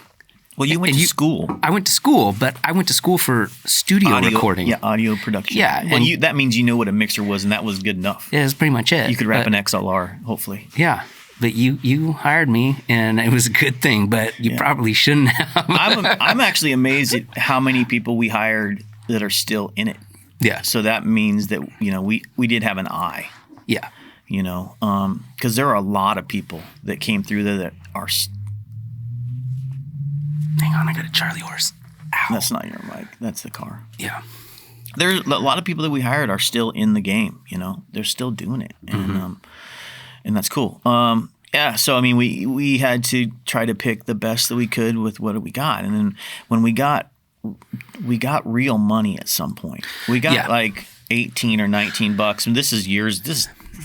Well, you went to school. I went to school, but I went to school for studio recording. Yeah, audio production. Yeah. Well, that means you know what a mixer was, and that was good enough. Yeah, that's pretty much it. You could wrap an XLR, hopefully. Yeah. But you hired me, and it was a good thing, but you probably shouldn't have. I'm actually amazed at how many people we hired that are still in it. Yeah. So that means that, we did have an eye. Yeah. Because there are a lot of people that came through there that are hang on, I got a Charlie horse. Ow. That's not your mic. That's the car. Yeah. There's a lot of people that we hired are still in the game. They're still doing it, and that's cool. So we had to try to pick the best that we could with what we got, and then when we got we got real money at some point. We got like 18 or 19 bucks. And this is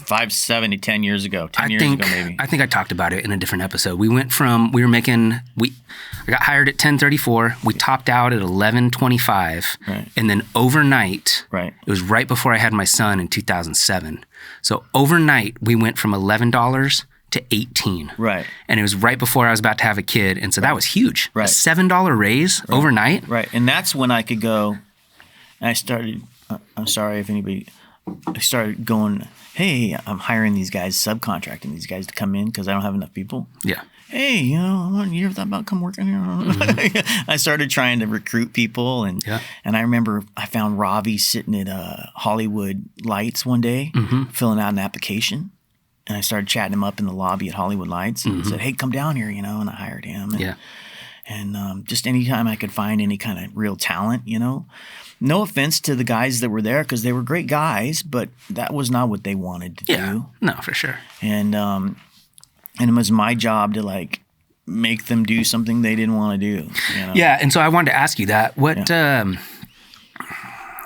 5, 7, 10 years ago. 10 years ago, maybe. I think I talked about it in a different episode. We went from, I got hired at 10:34. We topped out at 11:25. Right. And then overnight, right. It was right before I had my son in 2007. So overnight, we went from $11 to 18. Right. And it was right before I was about to have a kid. And so that was huge. Right. A $7 raise overnight. Right. And that's when I could go, and I started, I'm sorry if anybody, I started going, hey, I'm hiring these guys, subcontracting these guys to come in because I don't have enough people. Yeah. Hey, you ever thought about come working here? Mm-hmm. I started trying to recruit people, and I remember I found Ravi sitting at Hollywood Lights one day, filling out an application, and I started chatting him up in the lobby at Hollywood Lights, and said, "Hey, come down here," and I hired him. And just anytime I could find any kind of real talent, No offense to the guys that were there because they were great guys, but that was not what they wanted to do. No, for sure. And it was my job to make them do something they didn't want to do. Yeah, and so I wanted to ask you that. What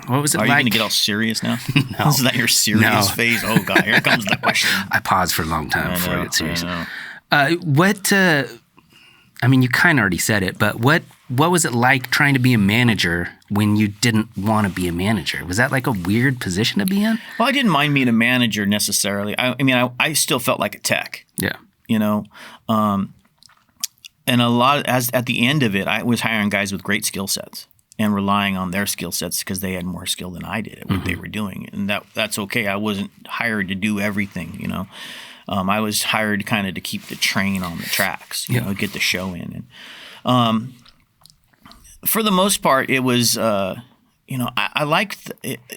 was it like? Are you going to get all serious now? No. Is that your serious face? Oh, God, here comes the question. I paused for a long time before I get serious. You kind of already said it, but what was it like trying to be a manager when you didn't want to be a manager? Was that like a weird position to be in? Well, I didn't mind being a manager necessarily. I still felt like a tech. Yeah. And a lot at the end of it, I was hiring guys with great skill sets and relying on their skill sets because they had more skill than I did at what they were doing, and that's okay. I wasn't hired to do everything. I was hired kind of to keep the train on the tracks, get the show in. And for the most part, it was, I liked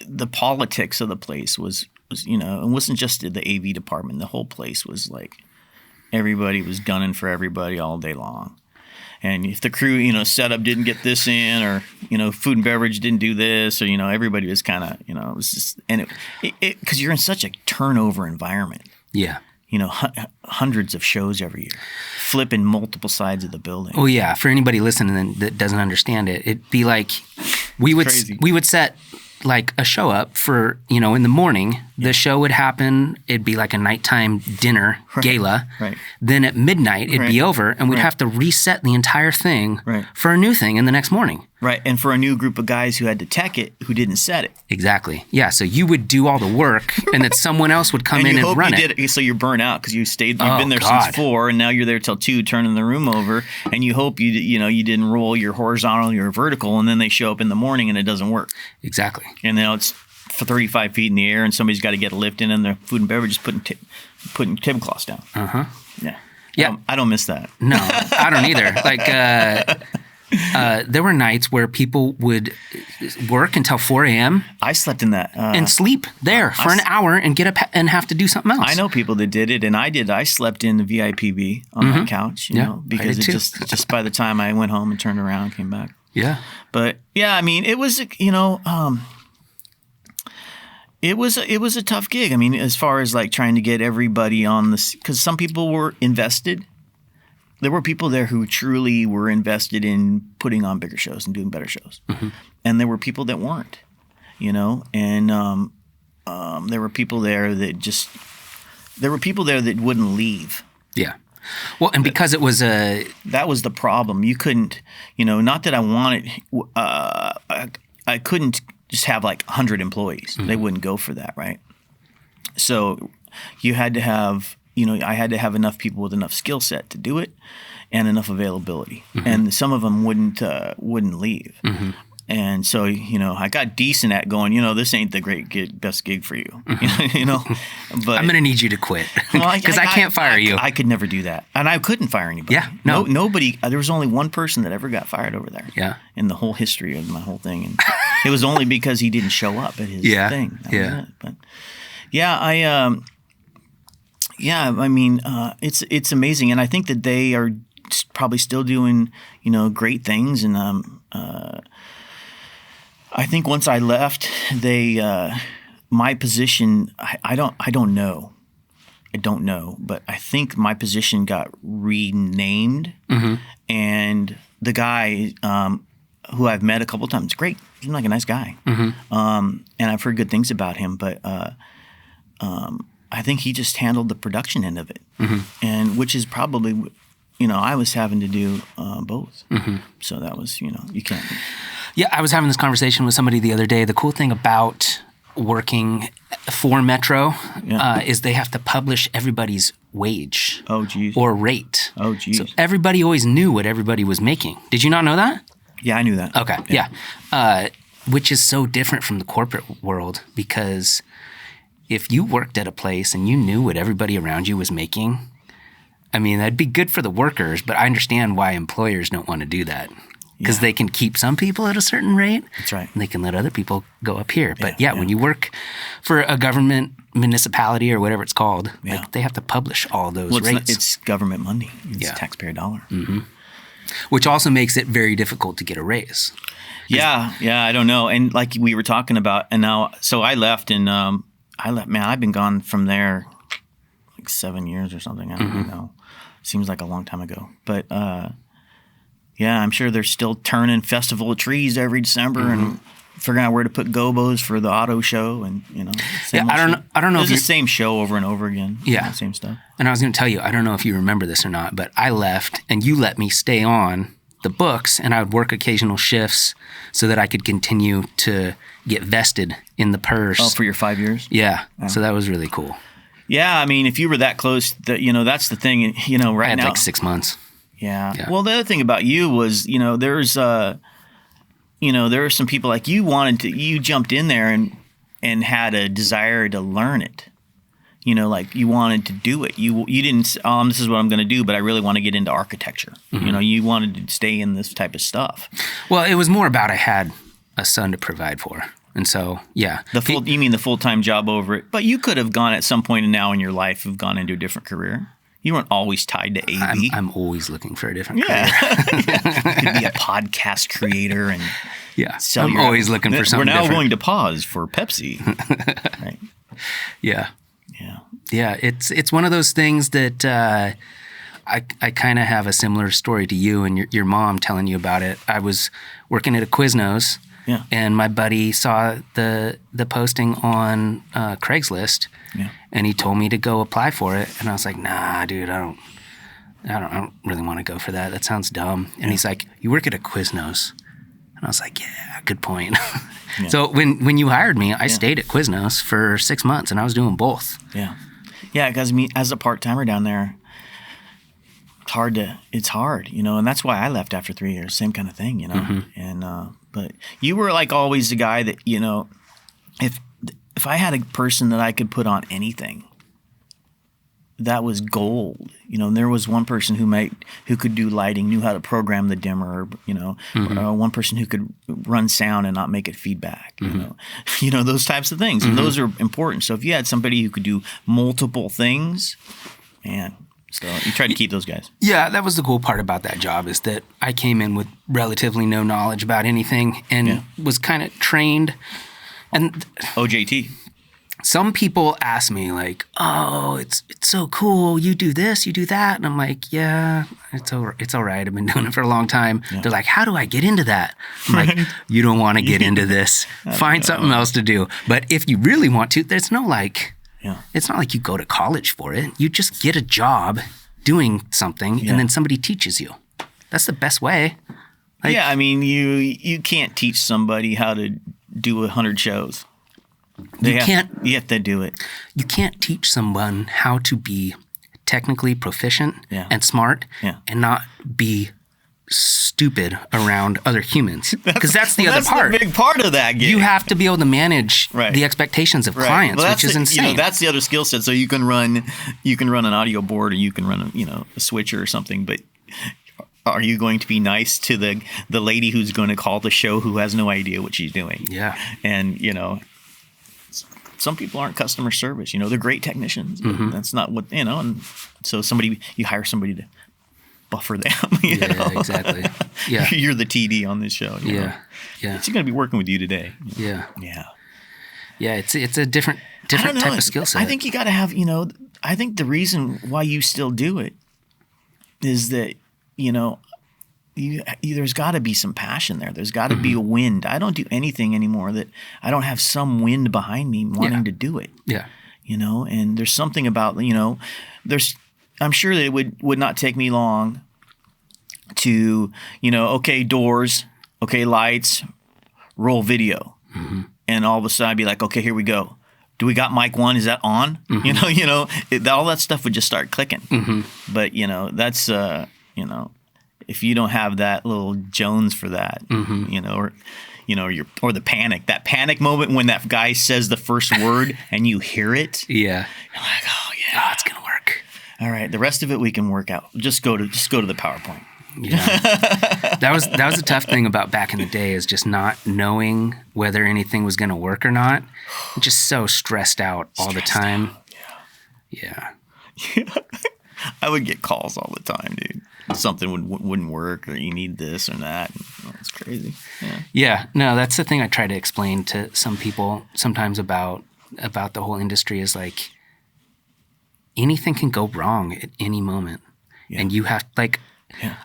the politics of the place was, it wasn't just the AV department. The whole place was like everybody was gunning for everybody all day long. And if the crew, setup didn't get this in, or, food and beverage didn't do this, or, everybody was kind of, it was just, and it because you're in such a turnover environment. Yeah. Hundreds of shows every year, flipping multiple sides of the building. Oh yeah, for anybody listening that doesn't understand it, it'd be like we would set like a show up for, in the morning. The show would happen. It'd be like a nighttime dinner gala. Right. Then at midnight, it'd be over, and we'd have to reset the entire thing for a new thing in the next morning. Right, and for a new group of guys who had to tech it, who didn't set it. Exactly. Yeah, so you would do all the work, and then someone else would come in and run it. Did it. So you're burnt out because you've been there since 4, and now you're there till 2, turning the room over, and you hope you didn't roll your horizontal, your vertical, and then they show up in the morning and it doesn't work. Exactly. And now it's for 35 feet in the air, and somebody's got to get a lift in, and the food and beverage is putting tablecloths down. Yeah. I don't miss that. No, I don't either. There were nights where people would work until 4 a.m. I slept in that. And sleep there for an hour and get up and have to do something else. I know people that did it, and I did. I slept in the VIPB on my couch, because it just by the time I went home and turned around and came back. Yeah. But, yeah, it was, it was a tough gig. As far as trying to get everybody on this, because some people were invested. There were people there who truly were invested in putting on bigger shows and doing better shows. And there were people that weren't, and there were people there that wouldn't leave. Yeah. Well, and because it was that was the problem. You couldn't, not that I wanted, I couldn't just have 100 employees. They wouldn't go for that, right? So you had to have, I had to have enough people with enough skill set to do it and enough availability. And some of them wouldn't leave. And so, I got decent at going, this ain't the best gig for you, But I'm going to need you to quit because I can't fire you. I could never do that. And I couldn't fire anybody. Yeah, no. Nobody, there was only one person that ever got fired over there. Yeah. In the whole history of my whole thing. And it was only because he didn't show up at his thing. That was it. But yeah, it's amazing. And I think that they are probably still doing, great things. And I think once I left, my position, I don't know. I don't know, but I think my position got renamed, and the guy, who I've met a couple of times. Great. Seems like a nice guy. And I've heard good things about him, but I think he just handled the production end of it, and which is probably, I was having to do both. So that was, you can't. Yeah, I was having this conversation with somebody the other day. The cool thing about working for Metro is they have to publish everybody's wage or rate. Oh, geez. So everybody always knew what everybody was making. Did you not know that? Yeah, I knew that. Okay, yeah. Which is so different from the corporate world, because if you worked at a place and you knew what everybody around you was making, I mean, that'd be good for the workers, but I understand why employers don't want to do that. Because they can keep some people at a certain rate. That's right. And they can let other people go up here. But when you work for a government municipality or whatever it's called, like, they have to publish all those rates. It's government money. It's taxpayer dollar. Which also makes it very difficult to get a raise. Yeah, I don't know. And like we were talking about, and now, so I left, and man, I've been gone from there like 7 years or something. I don't even know. Seems like a long time ago. But yeah, I'm sure they're still turning Festival of Trees every December and figuring out where to put gobos for the auto show, and I don't know. It's the same show over and over again. Yeah, same stuff. And I was going to tell you, I don't know if you remember this or not, but I left, and you let me stay on the books, and I would work occasional shifts so that I could continue to get vested in the purse. Oh, for your 5 years? Yeah. So that was really cool. Yeah, I mean, if you were that close, that's the thing. Right now, I had like 6 months. Yeah. Well, the other thing about you was, there's, there were some people like you jumped in there and had a desire to learn it. Like you wanted to do it. You didn't, this is what I'm going to do, but I really want to get into architecture. You wanted to stay in this type of stuff. Well, it was more about I had a son to provide for. And so, yeah. You mean the full-time job over it? But you could have gone at some point now in your life, have gone into a different career. You weren't always tied to AV. I'm always looking for a different career. You could be a podcast creator and I'm always looking for something different. We're now going to pause for Pepsi. Right? Yeah. It's one of those things that I kind of have a similar story to you and your mom telling you about it. I was working at a Quiznos, and my buddy saw the posting on Craigslist. Yeah. And he told me to go apply for it, and I was like, "Nah, dude, I don't really want to go for that. That sounds dumb." And he's like, "You work at a Quiznos," and I was like, "Yeah, good point." So when you hired me, I stayed at Quiznos for 6 months, and I was doing both. Yeah, because as a part timer down there, it's hard, and that's why I left after 3 years. Same kind of thing, And but you were like always the guy that if I had a person that I could put on anything, that was gold. And there was one person who could do lighting, knew how to program the dimmer, or one person who could run sound and not make it feedback, those types of things. And those are important. So if you had somebody who could do multiple things, man, so you try to keep those guys. Yeah, that was the cool part about that job, is that I came in with relatively no knowledge about anything and was kind of trained. And OJT. Some people ask me like, "Oh, it's so cool. You do this, you do that," and I'm like, "Yeah, it's all right. I've been doing it for a long time." Yeah. They're like, "How do I get into that?" I'm like, "You don't want to get into this. Find something else to do." But if you really want to, there's no like. Yeah. It's not like you go to college for it. You just get a job doing something, and then somebody teaches you. That's the best way. Like, I mean, you can't teach somebody how to do 100 shows. You have to do it. You can't teach someone how to be technically proficient and smart and not be stupid around other humans, because that's the other part. That's the big part of that gig. You have to be able to manage the expectations of clients, which is insane. That's the other skill set. So you can run an audio board, or you can run a switcher or something, but are you going to be nice to the lady who's going to call the show who has no idea what she's doing? Yeah. And some people aren't customer service. They're great technicians. But that's not what and so you hire somebody to buffer them. You know? Exactly. Yeah, you're the TD on this show. Yeah. It's going to be working with you today. Yeah. It's a different type of skill set. I think you got to have. I think the reason why you still do it is that there's got to be some passion there. There's got to be a wind. I don't do anything anymore that I don't have some wind behind me wanting to do it. Yeah. And there's something about, I'm sure that it would not take me long to, okay, doors, okay, lights, roll video. Mm-hmm. And all of a sudden I'd be like, okay, here we go. Do we got mic 1? Is that on? Mm-hmm. All that stuff would just start clicking. Mm-hmm. But, that's, if you don't have that little Jones for that, mm-hmm. or the panic, that panic moment when that guy says the first word and you hear it. Yeah. You're like, oh yeah, it's going to work. All right. The rest of it we can work out. Just go to the PowerPoint. Yeah. That was the tough thing about back in the day, is just not knowing whether anything was going to work or not. Just so stressed out all the time. Yeah. I would get calls all the time, dude. Something wouldn't work, or you need this or that. It's crazy. Yeah. No, that's the thing I try to explain to some people sometimes about the whole industry, is like anything can go wrong at any moment. Yeah. And you have I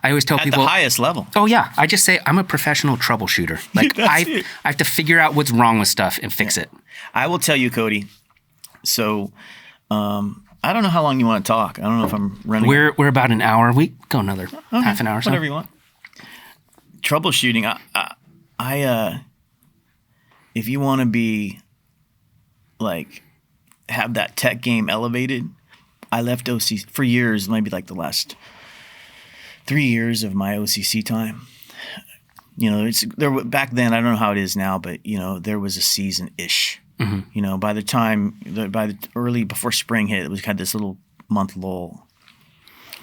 always tell people at the highest level. Oh yeah. I just say I'm a professional troubleshooter. Like I have to figure out what's wrong with stuff and fix it. I will tell you, Cody. So, I don't know how long you want to talk. I don't know if I'm running. We're about an hour. We go another half an hour. Whatever you want. Troubleshooting. I if you want to be have that tech game elevated, I left OCC for years. Maybe the last 3 years of my OCC time. It's there back then. I don't know how it is now, but there was a season-ish. Mm-hmm. By the early before spring hit, it was kind of this little month lull,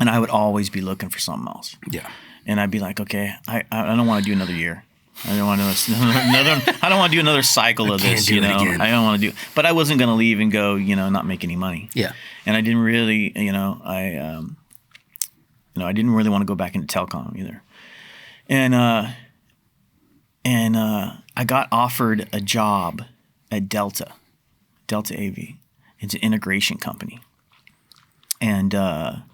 and I would always be looking for something else. Yeah, and I'd be like, okay, I don't want to do another year. I don't want to another. I don't want to do another cycle of this. I don't want to do. But I wasn't going to leave and go, not make any money. Yeah, and I didn't really, I didn't really want to go back into telecom either, and I got offered a job at Delta AV. It's an integration company. And I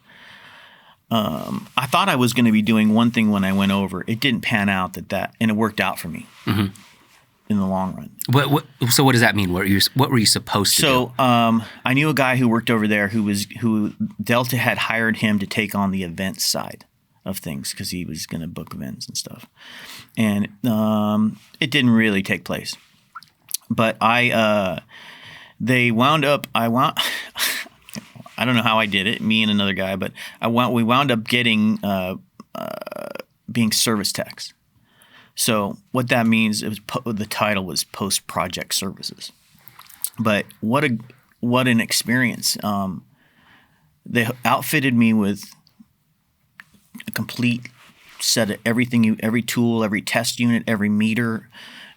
thought I was going to be doing one thing when I went over. It didn't pan out and it worked out for me in the long run. So what does that mean? What were you supposed to do? So I knew a guy who worked over there who Delta had hired him to take on the events side of things, because he was going to book events and stuff. And it didn't really take place. But they wound up. I don't know how I did it. Me and another guy, but we wound up getting being service techs. So what that means is the title was post project services. But what an experience! They outfitted me with a complete set of everything, every tool, every test unit, every meter,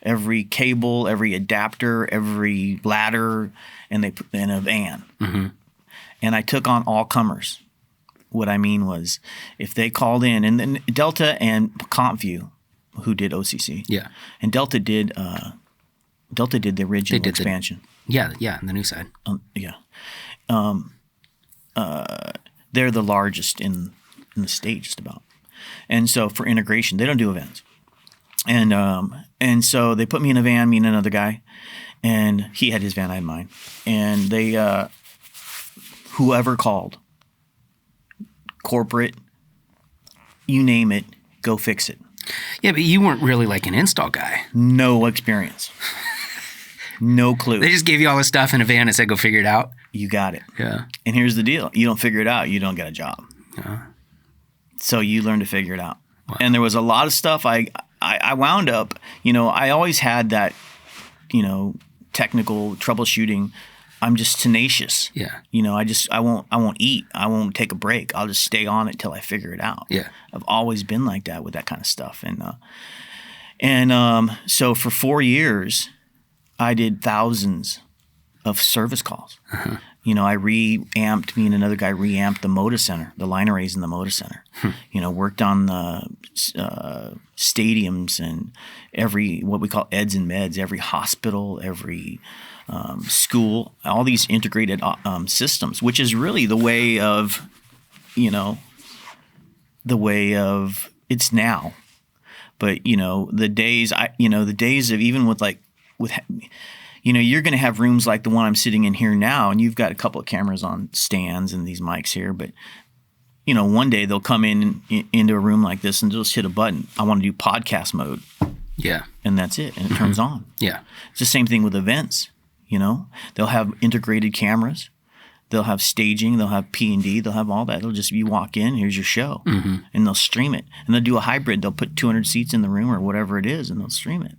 every cable, every adapter, every ladder, and they put in a van. Mm-hmm. And I took on all comers. What I mean was, if they called in, and then Delta and CompView, who did OCC, and Delta did the original expansion. The the new side. They're the largest in the state, just about. And so for integration, they don't do events. And so they put me in a van, me and another guy, and he had his van, I had mine. And they, whoever called, corporate, you name it, go fix it. Yeah, but you weren't really like an install guy. No experience. No clue. They just gave you all this stuff in a van and said, go figure it out. You got it. Yeah. And here's the deal. You don't figure it out, you don't get a job. Yeah. So you learn to figure it out. Wow. And there was a lot of stuff I wound up, I always had that, technical troubleshooting. I'm just tenacious. Yeah. I won't eat. I won't take a break. I'll just stay on it till I figure it out. Yeah. I've always been like that with that kind of stuff. And so for 4 years, I did thousands of service calls. Uh-huh. I reamped, me and another guy reamped the motor center, the line arrays in the motor center. Worked on the stadiums and what we call eds and meds, every hospital, every school, all these integrated systems, which is really the way of it's now. But, you know, the days of even with you know, you're going to have rooms like the one I'm sitting in here now, and you've got a couple of cameras on stands and these mics here. But, you know, one day they'll come into a room like this and just hit a button. I want to do podcast mode. Yeah. And that's it. And it turns on. Yeah. It's the same thing with events, you know. They'll have integrated cameras. They'll have staging. They'll have P&D. They'll have all that. It'll just, you walk in, here's your show. And they'll stream it. And they'll do a hybrid. They'll put 200 seats in the room or whatever it is, and they'll stream it.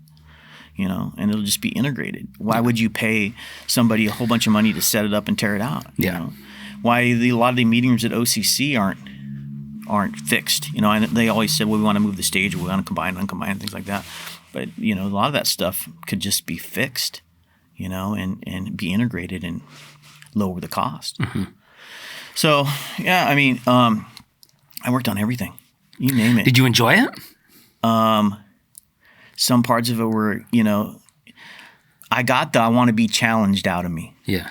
You know, and it'll just be integrated. Why would you pay somebody a whole bunch of money to set it up and tear it out? You know? Why a lot of the meeting rooms at OCC aren't fixed? You know, and they always said, well, we want to move the stage, we want to combine, uncombine, things like that. But, you know, a lot of that stuff could just be fixed, you know, and be integrated and lower the cost. So, yeah, I mean, I worked on everything. You name it. Did you enjoy it? Some parts of it were, you know, I got the I want to be challenged out of me. Yeah.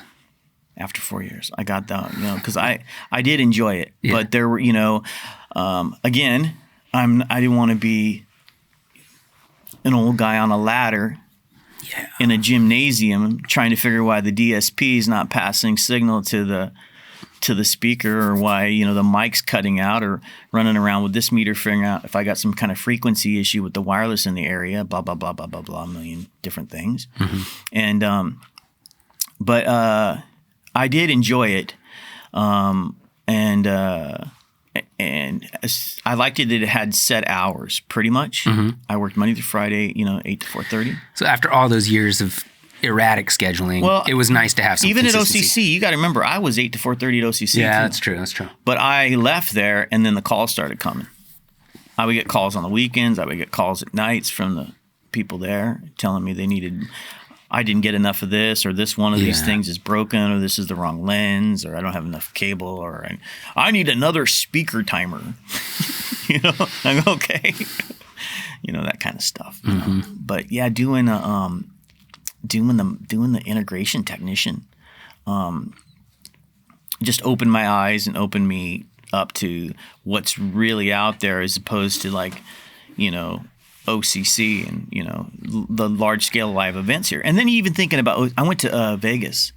After 4 years, I got the, you know, because I did enjoy it, Yeah. but there were, you know, again, I didn't want to be an old guy on a ladder in a gymnasium trying to figure why the DSP is not passing signal to the speaker, or why, you know, the mic's cutting out, or running around with this meter figuring out if I got some kind of frequency issue with the wireless in the area, blah, blah, blah, blah, blah, blah, a million different things. And, but I did enjoy it. And I liked it that it had set hours pretty much. I worked Monday through Friday, you know, 8 to 4:30. So after all those years of erratic scheduling, it was nice to have some even consistency. at OCC, you got to remember, I was 8 to 4:30 at OCC. Yeah, too. that's true. That's true. But I left there, and then the calls started coming. I would get calls on the weekends. I would get calls at nights from the people there telling me I didn't get enough of this, or this one of these things is broken, or this is the wrong lens, or I don't have enough cable, or I need another speaker timer. You know, I'm okay. You know, that kind of stuff. You know? But yeah, doing the integration technician just opened my eyes and opened me up to what's really out there, as opposed to, like, you know, OCC and, you know, the large scale live events here. And then even thinking about, I went to Vegas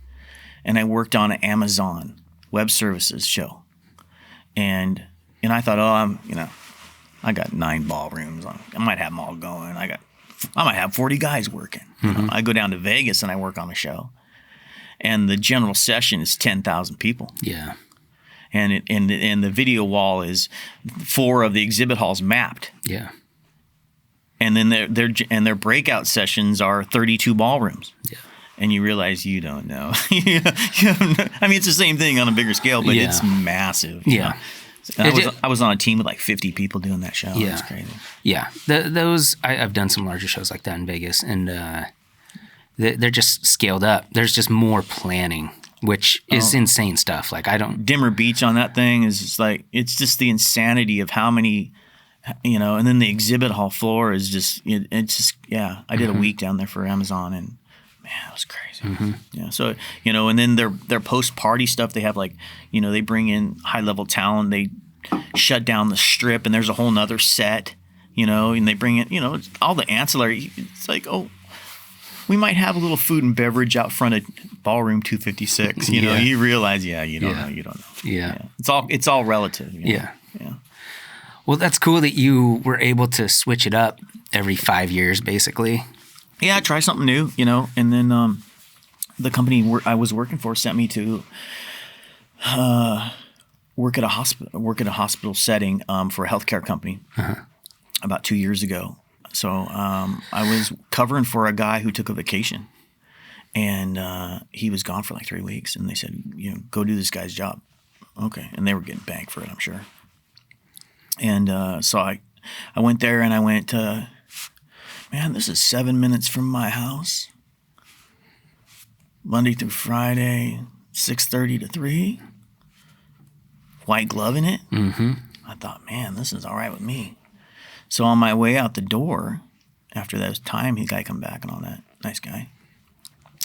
and I worked on an Amazon Web Services show, and I thought, you know, I got 9 ballrooms. I might have them all going. I might have 40 guys working. You know, I go down to Vegas and I work on a show, and the general session is 10,000 people. Yeah. And the video wall is 4 of the exhibit halls mapped. Yeah. And then their breakout sessions are 32 ballrooms. Yeah. And you realize you don't know. I mean, it's the same thing on a bigger scale, but it's massive. You know? I was on a team with like 50 people doing that show. Yeah. It's crazy. Yeah. I've done some larger shows like that in Vegas, and they're just scaled up. There's just more planning, which is insane stuff. Like, Dimmer Beach on that thing is just like, it's just the insanity of how many, you know, and then the exhibit hall floor is just, it's just, yeah. I did a week down there for Amazon, and man, it was crazy. Yeah. So, you know, and then their post-party stuff, they have, like, you know, they bring in high-level talent. They shut down the strip, and there's a whole nother set, you know, and they bring in, you know, all the ancillary. It's like, we might have a little food and beverage out front of ballroom 256. You know, you realize, you don't know. You don't know. Yeah. It's all relative. You know? Yeah. Yeah. Well, that's cool that you were able to switch it up every 5 years, basically. Yeah, try something new, you know. And then the company I was working for sent me to work at a hospital setting for a healthcare company about 2 years ago. So I was covering for a guy who took a vacation, and he was gone for like 3 weeks. And they said, you know, go do this guy's job. Okay, and they were getting banged for it, I'm sure. And so I went there, and I went, man, this is 7 minutes from my house. Monday through Friday, 6:30 to 3. White glove in it. I thought, man, this is all right with me. So on my way out the door, after that time, the guy come back and all that. Nice guy.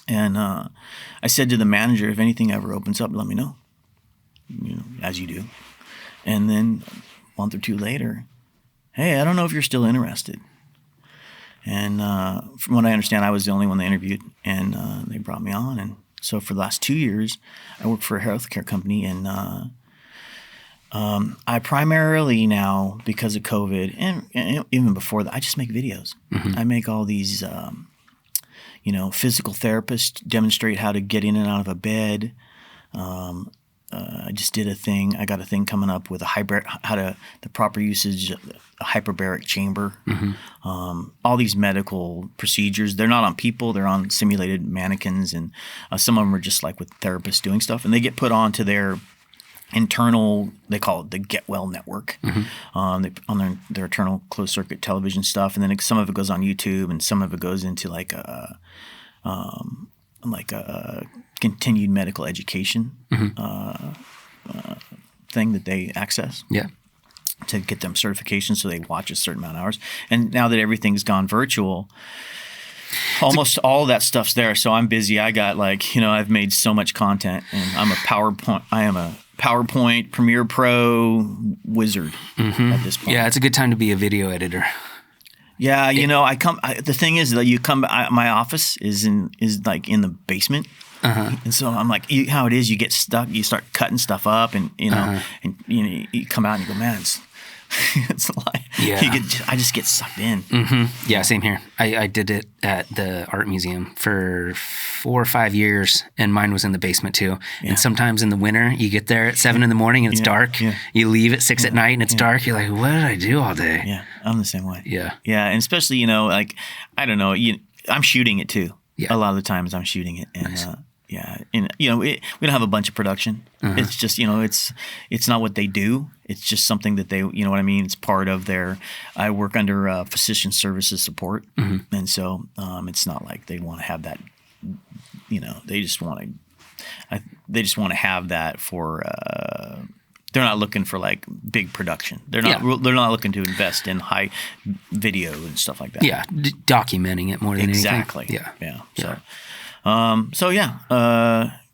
And I said to the manager, if anything ever opens up, let me know. You know, as you do. And then a month or two later, hey, I don't know if you're still interested. And from what I understand, I was the only one they interviewed, and they brought me on. And so for the last 2 years, I worked for a healthcare company, and I primarily now, because of COVID, and even before that, I just make videos. I make all these, physical therapists demonstrate how to get in and out of a bed. I just did a thing. I got a thing coming up with the proper usage of a hyperbaric chamber. All these medical procedures. They're not on people. They're on simulated mannequins, and some of them are just like with therapists doing stuff, and they get put onto their internal, they call it the Get Well Network, on their internal closed circuit television stuff, and then some of it goes on YouTube, and some of it goes into like a continued medical education thing that they access. Yeah. To get them certification, so they watch a certain amount of hours. And now that everything's gone virtual, almost all that stuff's there. So I'm busy. I got I've made so much content, and I am a PowerPoint Premiere Pro wizard at this point. Yeah, it's a good time to be a video editor. Yeah, the thing is that my office is in the basement. And so I'm like, how it is, you get stuck, you start cutting stuff up, and you come out and you go, man, it's a lot. Yeah. I just get sucked in. Yeah, same here. I did it at the art museum for 4 or 5 years, and mine was in the basement too. Yeah. And sometimes in the winter, you get there at 7 in the morning and it's dark. Yeah. You leave at 6 at night and it's dark. You're like, what did I do all day? Yeah, I'm the same way. Yeah. Yeah, and especially, I don't know, I'm shooting it too. Yeah. A lot of the times I'm shooting it. And, nice. And we don't have a bunch of production. It's just it's not what they do. It's just something that they, you know what I mean. It's part of their. I work under physician services support, and so it's not like they want to have that. They just want to have that for. They're not looking for like big production. They're not. Yeah. They're not looking to invest in high video and stuff like that. Yeah, documenting it more than exactly. Anything. Yeah.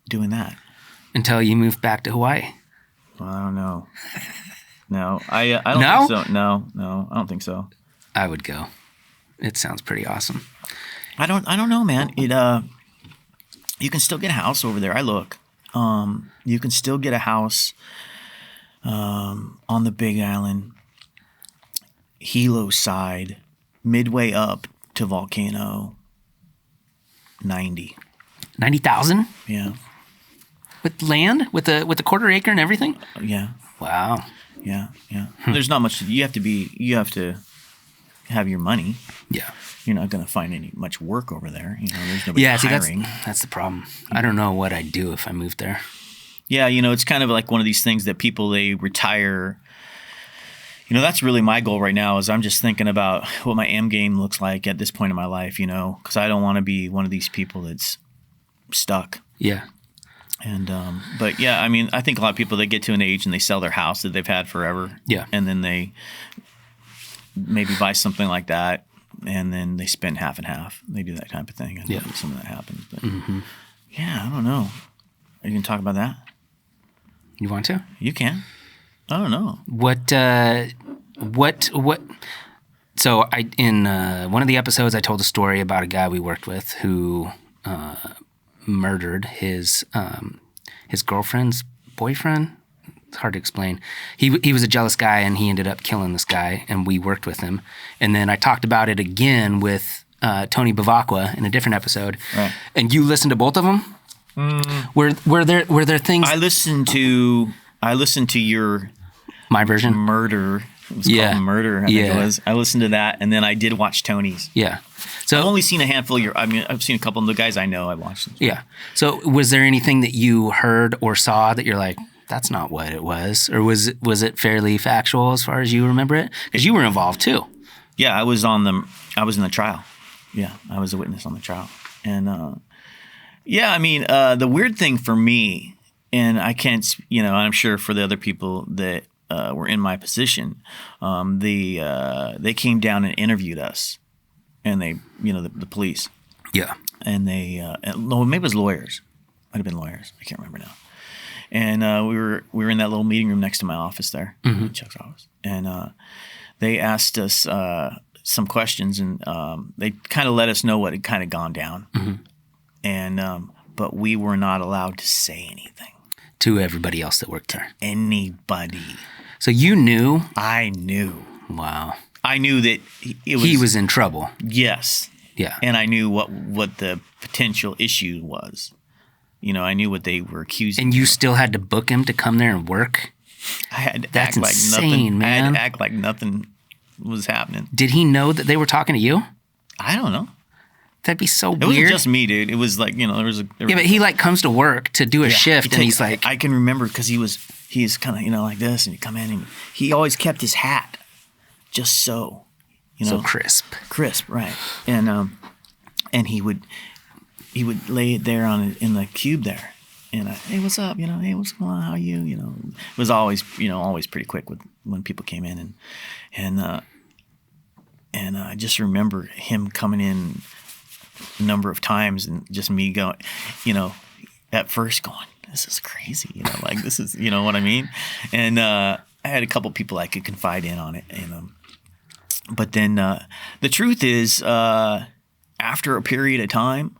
Doing that until you moved back to Hawaii. Well, I don't know. No, I don't think so. No, I don't think so. I would go. It sounds pretty awesome. I don't know, man. You can still get a house over there. I look. You can still get a house on the Big Island, Hilo side, midway up to Volcano. 90,000? Yeah. With land, with the quarter acre and everything? Yeah. Wow. Yeah. There's not much. You have to have your money. Yeah. You're not going to find much work over there. There's nobody hiring. That's the problem. I don't know what I'd do if I moved there. Yeah, it's kind of like one of these things that people, they retire. That's really my goal right now, is I'm just thinking about what my end game looks like at this point in my life, because I don't want to be one of these people that's stuck. Yeah. And, but yeah, I think a lot of people, they get to an age and they sell their house that they've had forever. Yeah. And then they maybe buy something like that, and then they spend half and half. They do that type of thing. I think some of that happens. But yeah, I don't know. Are you going to talk about that? You want to? You can. I don't know. What? So in one of the episodes, I told a story about a guy we worked with who murdered his girlfriend's boyfriend. It's hard to explain. He was a jealous guy, and he ended up killing this guy, and we worked with him. And then I talked about it again with Tony Bavacqua in a different episode. Right. And you listened to both of them? Were there things? I listened to your my version Murder. It was called Murder. I think it was. I listened to that, and then I did watch Tony's. Yeah. So I've only seen a handful of I've seen a couple of the guys I know. I watched them. Yeah. So was there anything that you heard or saw that you're like, that's not what it was, or was it fairly factual as far as you remember it? Because you were involved too. Yeah, I was in the trial. Yeah, I was a witness on the trial, and. The weird thing for me, and I can't, I'm sure for the other people that were in my position, they came down and interviewed us, and they, the police. Yeah. And they, maybe it was lawyers. Might have been lawyers. I can't remember now. And we were in that little meeting room next to my office there, Chuck's office, and they asked us some questions, and they kind of let us know what had kind of gone down. Mm-hmm. And but we were not allowed to say anything to everybody else that worked there. Anybody. So you knew? I knew. Wow. I knew that he was in trouble. Yes. Yeah. And I knew what the potential issue was. You know, I knew what they were accusing. And you still had to book him to come there and work? I had to That's act like insane, nothing. man. I had to act like nothing was happening. Did he know that they were talking to you? I don't know. That'd be so weird. It wasn't just me, dude. It was like, you know, there was but he like comes to work to do a shift, and he's like, I can remember because he's kind of, you know, like this, and he'd come in, and he always kept his hat just so, you know, so crisp, right? And he would lay it there in the cube there, and hey, what's up? You know, hey, what's going on? How are you? You know, it was always pretty quick when people came in, and I just remember him coming in a number of times, and just me going, you know, at first going, this is crazy, you know, like this is, you know what I mean? And I had a couple people I could confide in on it, and but then the truth is, after a period of time,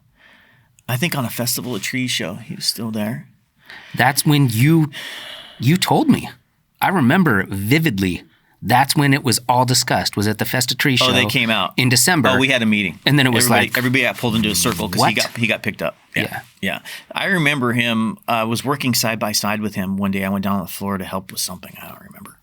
I think on a Festival of Trees show, he was still there. That's when you told me. I remember vividly. That's when it was all discussed. Was at the Festa Tree show. Oh, they came out in December. Oh, we had a meeting, and then it was everybody got pulled into a circle because he got picked up. Yeah. I remember him. I was working side by side with him one day. I went down to the floor to help with something. I don't remember.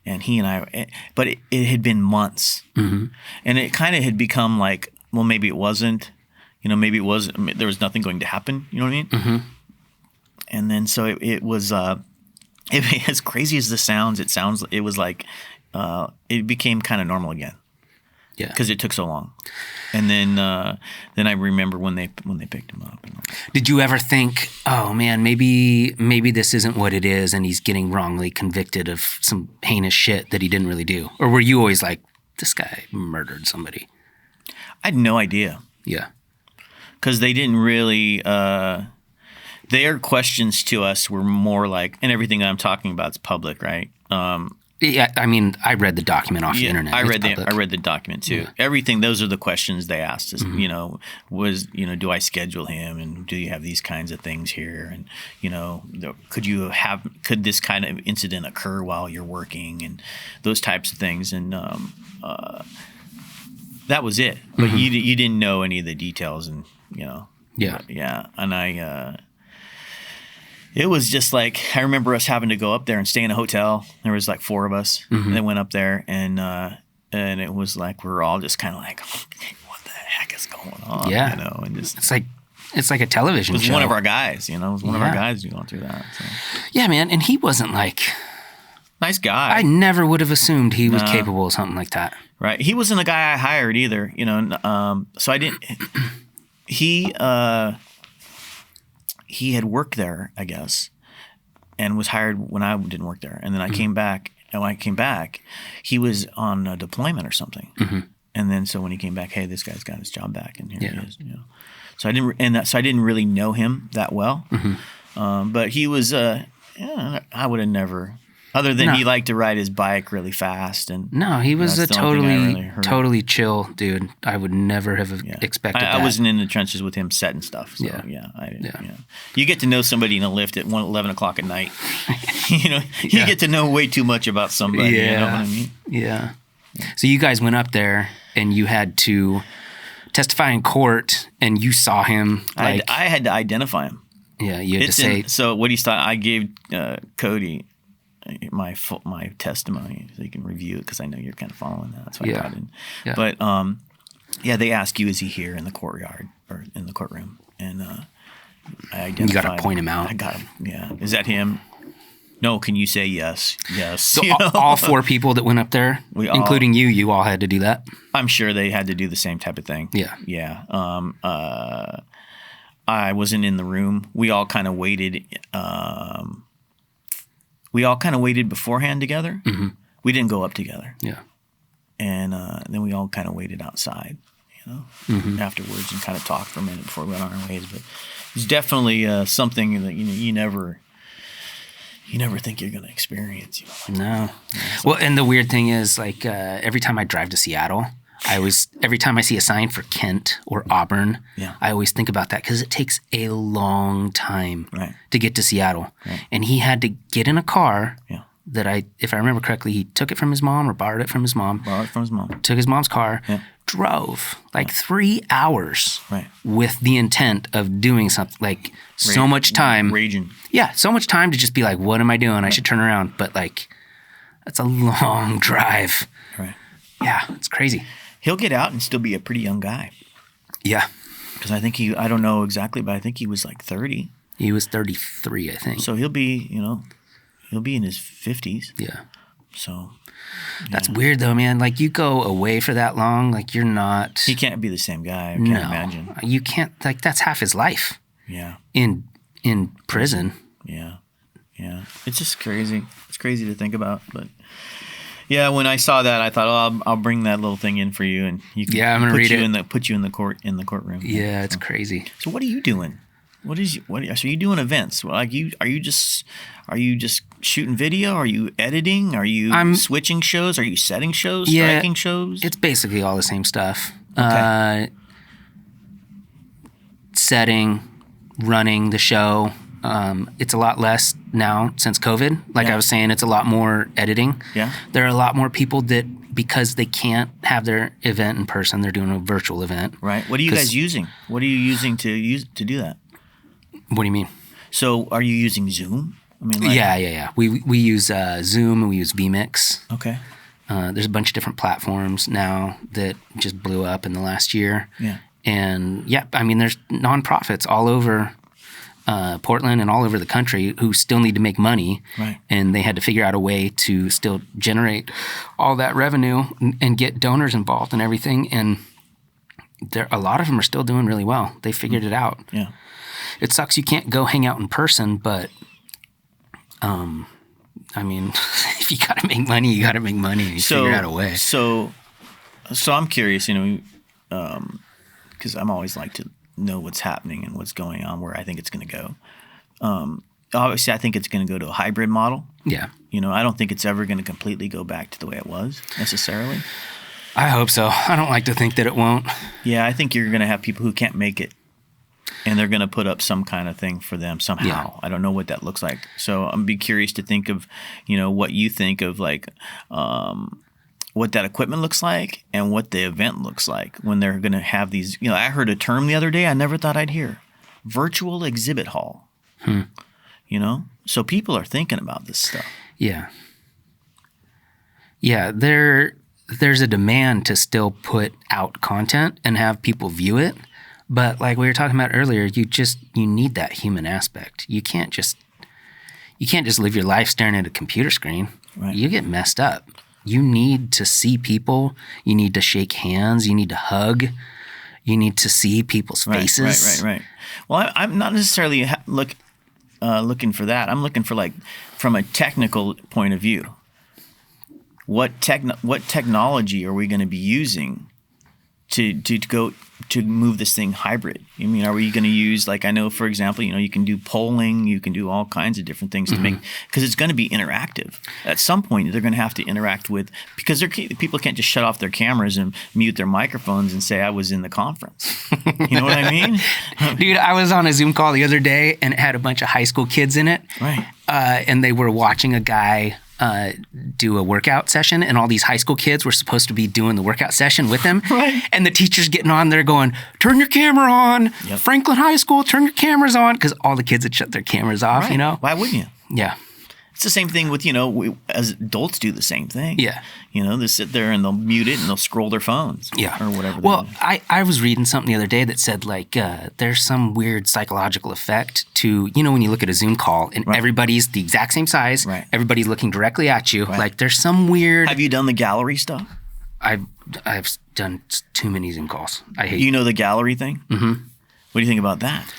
And he and I, but it had been months, mm-hmm. and it kind of had become like, well, maybe it wasn't. You know, maybe it was. I mean, there was nothing going to happen. You know what I mean? Mm-hmm. And then so it was. As crazy as this sounds, it was like. It became kind of normal again. Yeah. Because it took so long. And then I remember when they picked him up. Did you ever think, oh man, maybe this isn't what it is, and he's getting wrongly convicted of some heinous shit that he didn't really do? Or were you always like, this guy murdered somebody? I had no idea. Yeah. Because they didn't really. Their questions to us were more like, and everything that I'm talking about is public, right? Yeah, I mean, I read the document off the internet. I read the document too. Yeah. Everything. Those are the questions they asked us. Mm-hmm. You know, do I schedule him, and do you have these kinds of things here, and you know, could this kind of incident occur while you're working, and those types of things, and that was it. But mm-hmm. you didn't know any of the details, and you know, yeah, and it was just like, I remember us having to go up there and stay in a hotel. There was like 4 of us mm-hmm. that went up there, and it was like we were all just kind of like, what the heck is going on? Yeah, you know, and just it's like a television show. It was one of our guys, you know, it was one of our guys going through that. So. Yeah, man, and he wasn't like nice guy. I never would have assumed he was capable of something like that. Right, he wasn't the guy I hired either, you know. So I didn't. He had worked there, I guess, and was hired when I didn't work there. And then I came back, and when I came back, he was on a deployment or something. Mm-hmm. And then so when he came back, hey, this guy's got his job back, and here he is. You know, so I didn't really know him that well. Mm-hmm. But he was, I would have never. Other than he liked to ride his bike really fast, and no, he was a totally chill dude. I would never have expected that. I wasn't in the trenches with him setting stuff. So, I didn't. You get to know somebody in a lift at 11 o'clock at night. You know, you get to know way too much about somebody. Yeah. You know what I mean? Yeah. So you guys went up there, and you had to testify in court, and you saw him. Like, I had to identify him. Yeah, you had to say. So what he thought, I gave Cody my testimony so you can review it, because I know you're kind of following that. That's why I got in. Yeah. But they ask you, is he here in the courtyard or in the courtroom? And I identified. You got to point him out. I got him. Yeah. Is that him? No. Can you say yes? Yes. So all 4 people that went up there, including you all had to do that? I'm sure they had to do the same type of thing. Yeah. Yeah. I wasn't in the room. We all kind of waited. We all kind of waited beforehand together. Mm-hmm. We didn't go up together. Yeah. And then we all kind of waited outside, you know, mm-hmm. afterwards, and kind of talked for a minute before we went on our ways. But it's definitely something that you you never think you're going to experience. No. Well, and the weird thing is, like, every time I drive to Seattle, every time I see a sign for Kent or Auburn, I always think about that because it takes a long time to get to Seattle. Right. And he had to get in a car that if I remember correctly, he took it from his mom or borrowed it from his mom. Took his mom's car, drove like 3 hours with the intent of doing something, like so much time. Raging. Yeah, so much time to just be like, what am I doing? I should turn around. But like, that's a long drive. Right. Yeah, it's crazy. He'll get out and still be a pretty young guy. Yeah. Because I think I don't know exactly, but I think he was like 30. He was 33, I think. So he'll be in his 50s. Yeah. So. That's weird though, man. Like, you go away for that long, like, you're not. He can't be the same guy. I can't imagine. You can't, like, that's half his life. Yeah. In prison. Yeah. Yeah. It's just crazy. It's crazy to think about, but. Yeah, when I saw that, I thought, I'll bring that little thing in for you, and you can I'm gonna read it. Put you in the courtroom. Yeah, it's crazy. So what are you doing? So are you doing events? Like, are you just shooting video? Are you editing? Are you switching shows? Are you setting shows? Striking shows? It's basically all the same stuff. Okay. Setting, running the show. It's a lot less now since COVID. Like I was saying, it's a lot more editing. Yeah. There are a lot more people that, because they can't have their event in person, they're doing a virtual event. Right. What are you guys using? What are you using to do that? What do you mean? So are you using Zoom? I mean, yeah. We use Zoom and we use vMix. Okay. There's a bunch of different platforms now that just blew up in the last year. Yeah. And I mean, there's nonprofits all over Portland and all over the country who still need to make money, and they had to figure out a way to still generate all that revenue and get donors involved and everything. And a lot of them are still doing really well. They figured it out. Yeah, it sucks you can't go hang out in person, but I mean, if you got to make money, you got to make money. And you figure out a way. So I'm curious, because I'm always like to know what's happening and what's going on, where I think it's going to go. Obviously, I think it's going to go to a hybrid model. Yeah. I don't think it's ever going to completely go back to the way it was necessarily. I hope so. I don't like to think that it won't. Yeah, I think you're going to have people who can't make it, and they're going to put up some kind of thing for them somehow. Yeah. I don't know what that looks like. So I'm be curious to think of, what you think of, like, what that equipment looks like and what the event looks like when they're going to have these. I heard a term the other day I never thought I'd hear: virtual exhibit hall. So people are thinking about this stuff. Yeah. Yeah, there's a demand to still put out content and have people view it. But like we were talking about earlier, you need that human aspect. You can't just live your life staring at a computer screen. Right. You get messed up. You need to see people. You need to shake hands. You need to hug. You need to see people's faces. Right. Well, I'm not necessarily looking for that. I'm looking for, like, from a technical point of view. What technology are we going to be using to move this thing hybrid? I mean, are we going to use, like, I know, for example, you can do polling, you can do all kinds of different things to make, because it's going to be interactive. At some point, they're going to have to interact with, because people can't just shut off their cameras and mute their microphones and say, I was in the conference. You know what I mean? Dude, I was on a Zoom call the other day, and it had a bunch of high school kids in it. Right. And they were watching a guy do a workout session, and all these high school kids were supposed to be doing the workout session with him. Right. And the teacher's getting on there going, turn your camera on. Yep. Franklin High School, turn your cameras on. Because all the kids had shut their cameras off, Why wouldn't you? Yeah. It's the same thing with, we, as adults do the same thing. Yeah. They sit there and they'll mute it and they'll scroll their phones. Yeah. Or whatever. Well, I was reading something the other day that said, like, there's some weird psychological effect to, when you look at a Zoom call and everybody's the exact same size, everybody's looking directly at you. Right. Like, there's some weird. Have you done the gallery stuff? I've done too many Zoom calls. I hate the gallery thing? Mm-hmm. What do you think about that?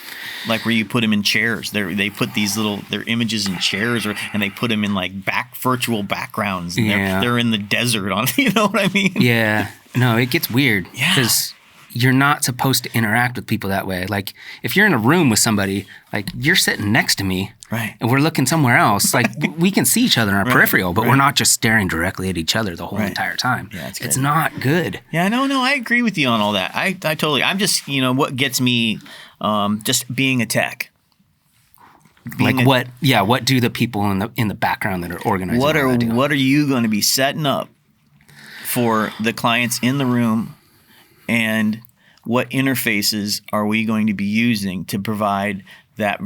Like, where you put them in chairs. They put their images in chairs, and they put them in, like, virtual backgrounds. And they're in the desert. You know what I mean? Yeah. No, it gets weird. Yeah. Because, you're not supposed to interact with people that way. Like, if you're in a room with somebody, like, you're sitting next to me, right, and we're looking somewhere else. Like, we can see each other in our peripheral, but right. we're not just staring directly at each other the whole entire time. Yeah, it's not good. Yeah, no, I agree with you on all that. I totally. I'm just, what gets me, just being a tech. What do the people in the background that are organizing? What are you going to be setting up for the clients in the room, and what interfaces are we going to be using to provide that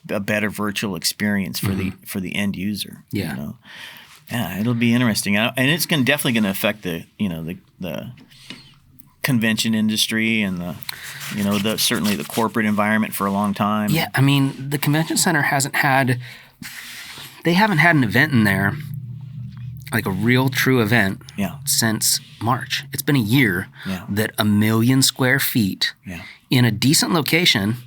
a better virtual experience for the end user? Yeah. Yeah, it'll be interesting, and it's definitely going to affect the convention industry and certainly the corporate environment for a long time. Yeah, I mean, the convention center haven't had an event in there, like a real true event, since March. It's been a year that 1 million square feet in a decent location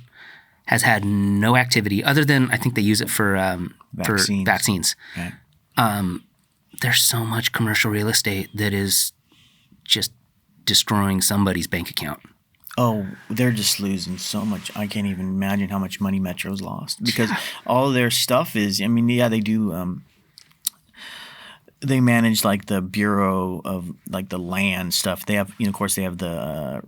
has had no activity other than, I think they use it for vaccines. Right. There's so much commercial real estate that is just destroying somebody's bank account. Oh, they're just losing so much. I can't even imagine how much money Metro's lost, because all their stuff is, they do, they manage like the Bureau of like the land stuff. They have, of course they have the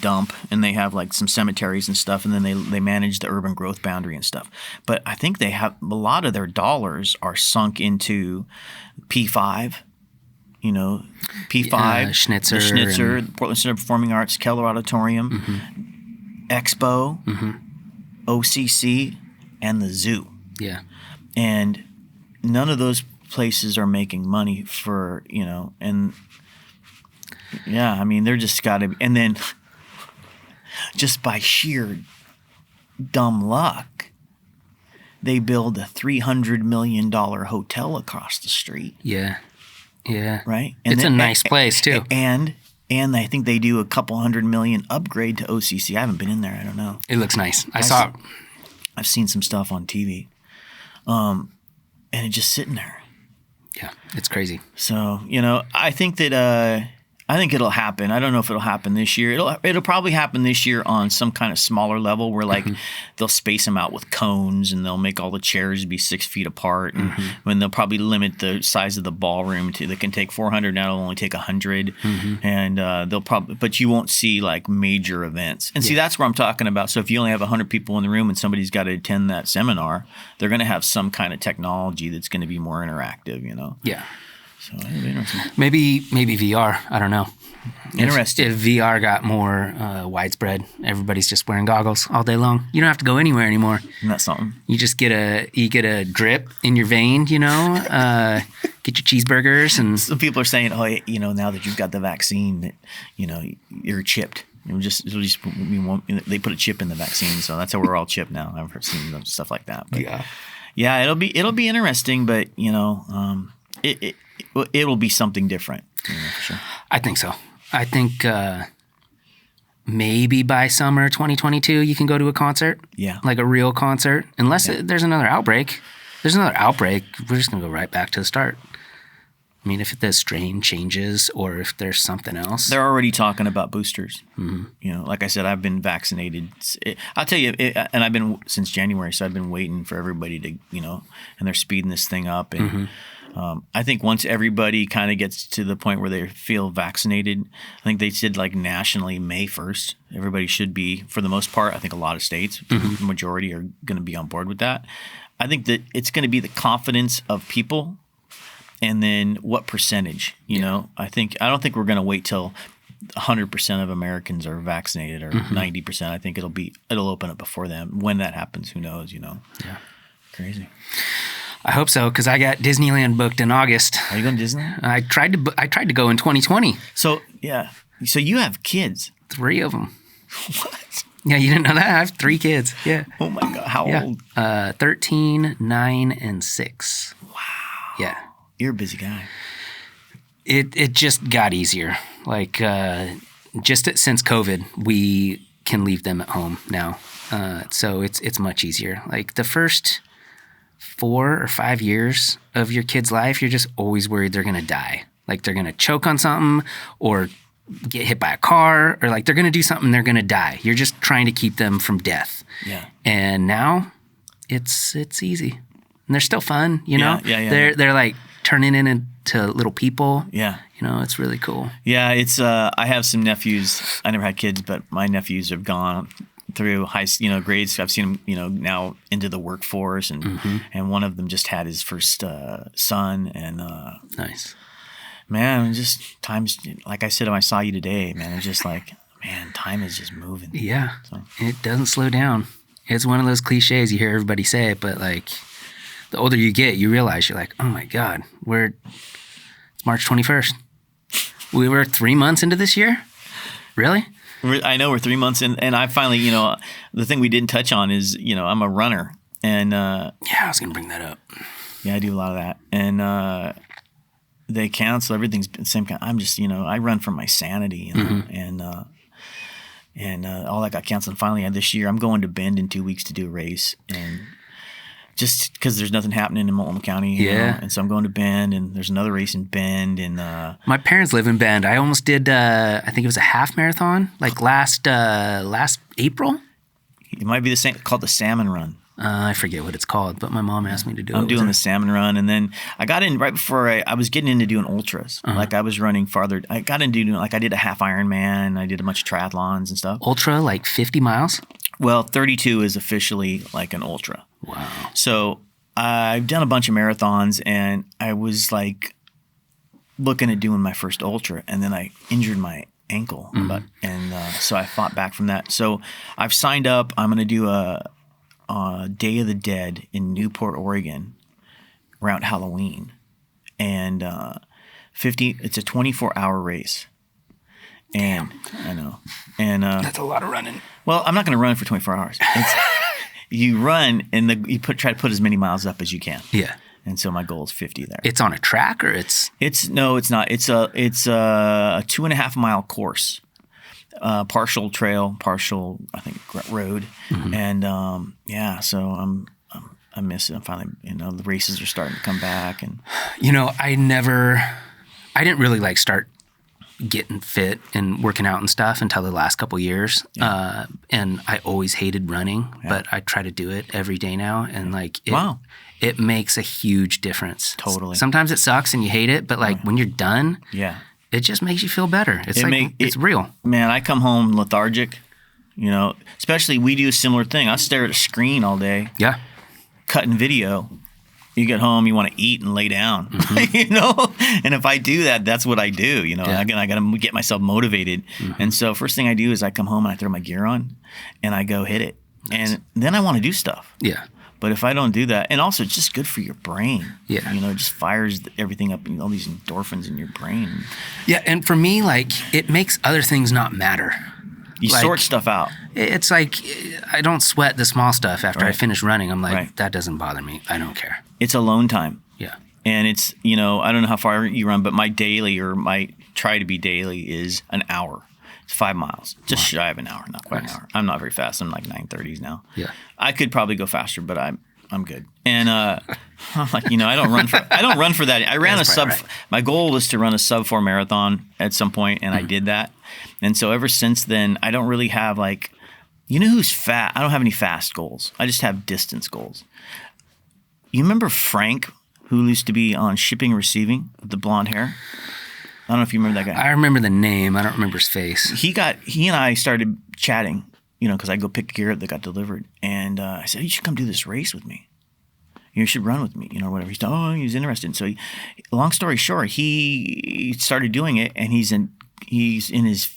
dump, and they have like some cemeteries and stuff, and then they manage the urban growth boundary and stuff. But I think they have a lot of their dollars are sunk into P5. P5, Schnitzer, the Portland Center of Performing Arts, Keller Auditorium, Expo, OCC, and the Zoo. Yeah. And none of those places are making money for, and they're just got to, and then just by sheer dumb luck, they build a $300 million hotel across the street. Yeah. Yeah. Right? And it's a nice place, too. And I think they do a couple $100 million upgrade to OCC. I haven't been in there. I don't know. It looks nice. I saw it. I've seen some stuff on TV. And it's just sitting there. Yeah, it's crazy. So, I think that I think it'll happen. I don't know if it'll happen this year. It'll probably happen this year on some kind of smaller level where they'll space them out with cones, and they'll make all the chairs be 6 feet apart, and when they'll probably limit the size of the ballroom to, they can take 400, now it'll only take 100, and they'll probably, but you won't see like major events. And see, that's where I'm talking about. So if you only have 100 people in the room and somebody's got to attend that seminar, they're going to have some kind of technology that's going to be more interactive, Yeah. So it'll be interesting. Maybe VR. I don't know. Interesting. If VR got more widespread, everybody's just wearing goggles all day long. You don't have to go anywhere anymore. Isn't that something? You just get a drip in your vein, get your cheeseburgers. And some people are saying, now that you've got the vaccine, that you're chipped. They put a chip in the vaccine, so that's how we're all chipped now. I've seen stuff like that. But yeah, it'll be interesting, but it'll be something different. For sure. I think so. I think maybe by summer 2022 you can go to a concert. Yeah. Like a real concert. Unless there's another outbreak. If there's another outbreak, we're just going to go right back to the start. I mean, if the strain changes or if there's something else. They're already talking about boosters. Like I said, I've been vaccinated. I'll tell you, and I've been since January, so I've been waiting for everybody to, and they're speeding this thing up. And I think once everybody kind of gets to the point where they feel vaccinated, I think they said like nationally May 1st, everybody should be, for the most part. I think a lot of states, the majority are going to be on board with that. I think that it's going to be the confidence of people, and then what percentage, I don't think we're going to wait till 100% of Americans are vaccinated or 90%. I think it'll open up before them. When that happens, who knows, Yeah. Crazy. I hope so, because I got Disneyland booked in August. Are you going to Disneyland? I tried to go in 2020. So, yeah. So you have kids. 3 of them. What? Yeah, you didn't know that? I have 3 kids. Yeah. Oh, my God. How old? 13, 9, and 6. Wow. Yeah. You're a busy guy. It just got easier. Like, since COVID, we can leave them at home now. So it's much easier. Like, the first 4 or 5 years of your kid's life, you're just always worried they're going to die. Like, they're going to choke on something or get hit by a car or like they're going to do something, they're going to die. You're just trying to keep them from death. Yeah. And now it's easy. And they're still fun, you know? Yeah. They're like turning into little people. Yeah. You know, it's really cool. Yeah, it's I have some nephews. I never had kids, but my nephews have gone through grades. I've seen them, now into the workforce, and one of them just had his first son, and nice. Man, just times, like I said when I saw you today, man, it's just like, man, time is just moving. Yeah, so. It doesn't slow down. It's one of those cliches you hear everybody say it, but like the older you get, you realize you're like, oh my God, it's March 21st. We were 3 months into this year? Really? I know we're 3 months in, and I finally, the thing we didn't touch on is, I'm a runner, and yeah, I was gonna bring that up. Yeah, I do a lot of that, and they cancel everything's the same kind. I'm just, I run for my sanity, and all that got canceled. And finally, this year, I'm going to Bend in 2 weeks to do a race, and just because there's nothing happening in Multnomah County, you know? And so I'm going to Bend, and there's another race in Bend, and my parents live in Bend. I almost did. I think it was a half marathon, like last April. It might be the same, called the Salmon Run. I forget what it's called, but my mom asked me to do it. I'm doing the Salmon Run, and then I got in right before I was getting into doing ultras. Like I was running farther. I got into doing, like I did a half Ironman. I did a bunch of triathlons and stuff. Ultra, like 50 miles? Well, 32 is officially like an ultra. Wow. So I've done a bunch of marathons, and I was like looking at doing my first ultra, and then I injured my ankle, so I fought back from that. So I've signed up. I'm going to do a Day of the Dead in Newport, Oregon, around Halloween, and it's a 24-hour race. And I know, and that's a lot of running. Well, I'm not going to run for 24 hours. You run and you try to put as many miles up as you can. Yeah. And so my goal is 50 there. It's on a track, or it's no, it's not. It's a 2.5 mile course. Partial trail, partial, I think, road, and so I miss it. I'm finally, the races are starting to come back, and I didn't really start getting fit and working out and stuff until the last couple years, and I always hated running, but I try to do it every day now, and it makes a huge difference. Totally. Sometimes it sucks and you hate it, but when you're done, it just makes you feel better. It's real. Man, I come home lethargic, especially we do a similar thing. I stare at a screen all day. Yeah. Cutting video. You get home, you want to eat and lay down, And if I do that, that's what I do, I got to get myself motivated. And so first thing I do is I come home and I throw my gear on and I go hit it. Nice. And then I want to do stuff. Yeah. But if I don't do that, and also it's just good for your brain. Yeah. It just fires everything up, and all these endorphins in your brain. Yeah, and for me, it makes other things not matter. You sort stuff out. It's like I don't sweat the small stuff after I finish running. I'm like, that doesn't bother me. I don't care. It's alone time. Yeah. And it's, I don't know how far you run, but my daily, or my try to be daily, is an hour. It's 5 miles, just shy of an hour, not quite an hour. I'm not very fast. I'm like 9:30s now. Yeah, I could probably go faster, but I'm good. And I'm like, I don't run for that. I ran my goal was to run a sub 4 marathon at some point, and I did that. And so ever since then, I don't really have who's fast? I don't have any fast goals. I just have distance goals. You remember Frank, who used to be on Shipping and Receiving with the blonde hair? I don't know if you remember that guy. I remember the name. I don't remember his face. He and I started chatting, because I go pick gear up that got delivered. And I said, you should come do this race with me. You should run with me, or whatever. He's interested. And so long story short, he started doing it, and he's in his,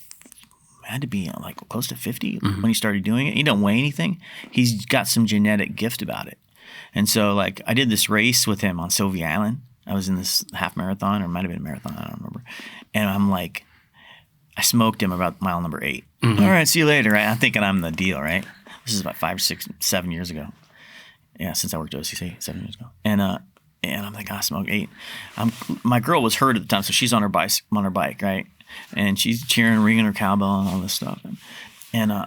had to be close to 50 when he started doing it. He don't weigh anything. He's got some genetic gift about it. And so I did this race with him on Sylvie Island. I was in this half marathon, or it might have been a marathon, I don't remember. And I'm like, I smoked him about mile number 8. All right, see you later. Right? I'm thinking I'm the deal, right? This is about 5, 6, 7 years ago. Yeah, since I worked at OCC 7 years ago. And I'm like, I smoked 8. My girl was hurt at the time, so she's on her bike, right? And she's cheering, ringing her cowbell and all this stuff. And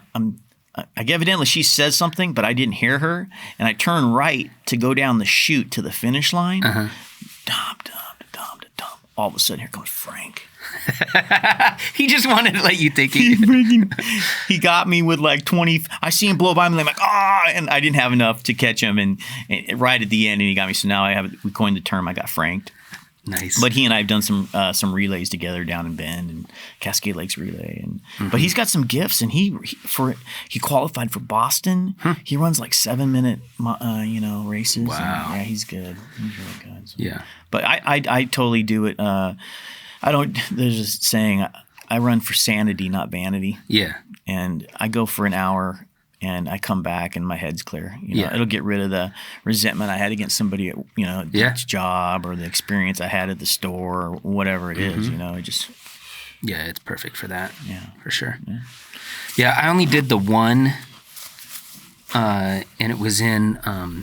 evidently she says something, but I didn't hear her. And I turn right to go down the chute to the finish line. Dum, dum, dum, dum. all of a sudden, here comes Frank. He just wanted to let you think He got me with like 20. I see him blow by me, like, and I didn't have enough to catch him. And right at the end, and he got me. So now we coined the term. I got franked. Nice. But he and I have done some relays together down in Bend and Cascade Lakes relay. But he's got some gifts, and he qualified for Boston. He runs like 7-minute races. Wow. And, he's good. He's really good. So. Yeah. But I totally do it. I don't. There's a saying. I run for sanity, not vanity. Yeah. And I go for an hour, and I come back, and my head's clear. It'll get rid of the resentment I had against somebody at its job, or the experience I had at the store, or whatever it is. It just. Yeah, it's perfect for that. Yeah, for sure. Yeah, I only did the one, and it was in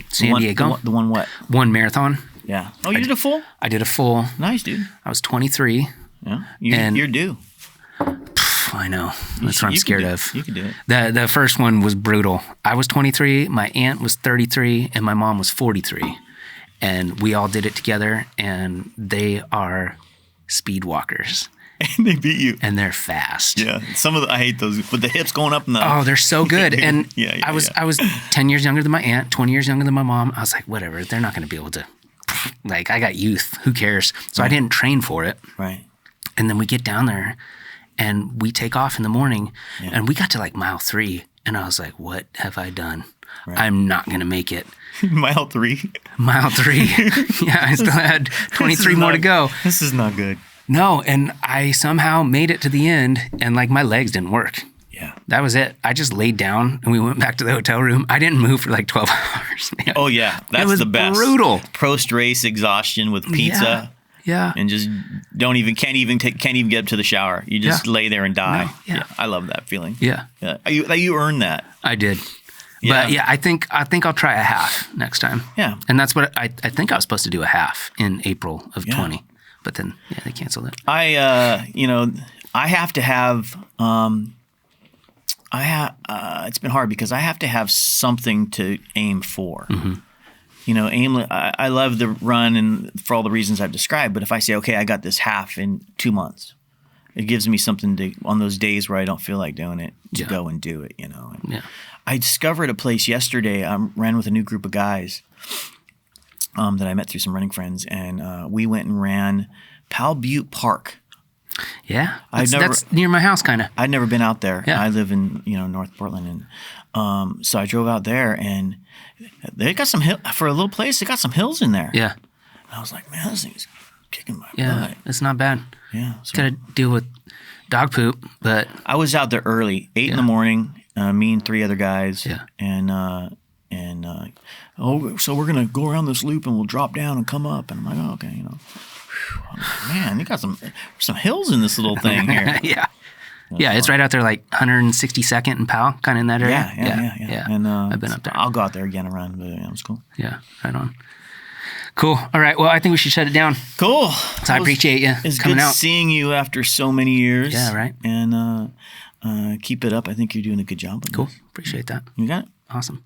San Diego. The one what? One marathon. Yeah. Oh, you did a full? I did a full. Nice, dude. I was 23. Yeah. You're due. I know. That's what I'm scared of. You can do it. The first one was brutal. I was 23, my aunt was 33, and my mom was 43. And we all did it together, and they are speed walkers. And they beat you. And they're fast. Yeah. I hate those, with the hips going up and Oh, they're so good. And I was 10 years younger than my aunt, 20 years younger than my mom. I was like, whatever, they're not going to be able to. Like, I got youth. Who cares? So I didn't train for it. Right. And then we get down there, and we take off in the morning, and we got to like mile 3, and I was like, what have I done? Right. I'm not going to make it. Mile 3? Mile 3. Yeah, I still had 23 more to go. This is not good. No, and I somehow made it to the end, and like my legs didn't work. Yeah. That was it. I just laid down, and we went back to the hotel room. I didn't move for like 12 hours. Man. Oh, yeah. That's the best. It was brutal. Post-race exhaustion with pizza. Yeah. And just can't even get up to the shower. You just lay there and die. No, yeah. I love that feeling. Yeah. You earned that. I did. Yeah. But yeah, I think I'll try a half next time. Yeah. And that's what I think I was supposed to do, a half in April of 20. But then they canceled it. I have to have it's been hard because I have to have something to aim for. I love the run and for all the reasons I've described, but if I say, okay, I got this half in 2 months, it gives me something to, on those days where I don't feel like doing it, to go and do it, And I discovered a place yesterday. I ran with a new group of guys that I met through some running friends, and we went and ran Powell Butte Park. Yeah, that's near my house, kind of. I'd never been out there. Yeah. I live in North Portland, and so I drove out there, and they got some for a little place. They got some hills in there. Yeah, and I was like, man, this thing's kicking my butt. It's not bad. Yeah, gotta deal with dog poop, but I was out there early, 8 in the morning. Me and 3 other guys. Yeah, and so we're gonna go around this loop, and we'll drop down and come up, and I'm like, oh, okay, I'm like, man, you got some hills in this little thing here. Yeah, it's right out there, like 162nd and Powell, kind of in that area. Yeah. And I've been up there. I'll go out there again and run, but it was cool. Yeah, right on. Cool. All right. Well, I think we should shut it down. Cool. So I appreciate you it's coming good out. Seeing you after so many years. Yeah, right. And keep it up. I think you're doing a good job. Cool. Appreciate that. You got it. Awesome.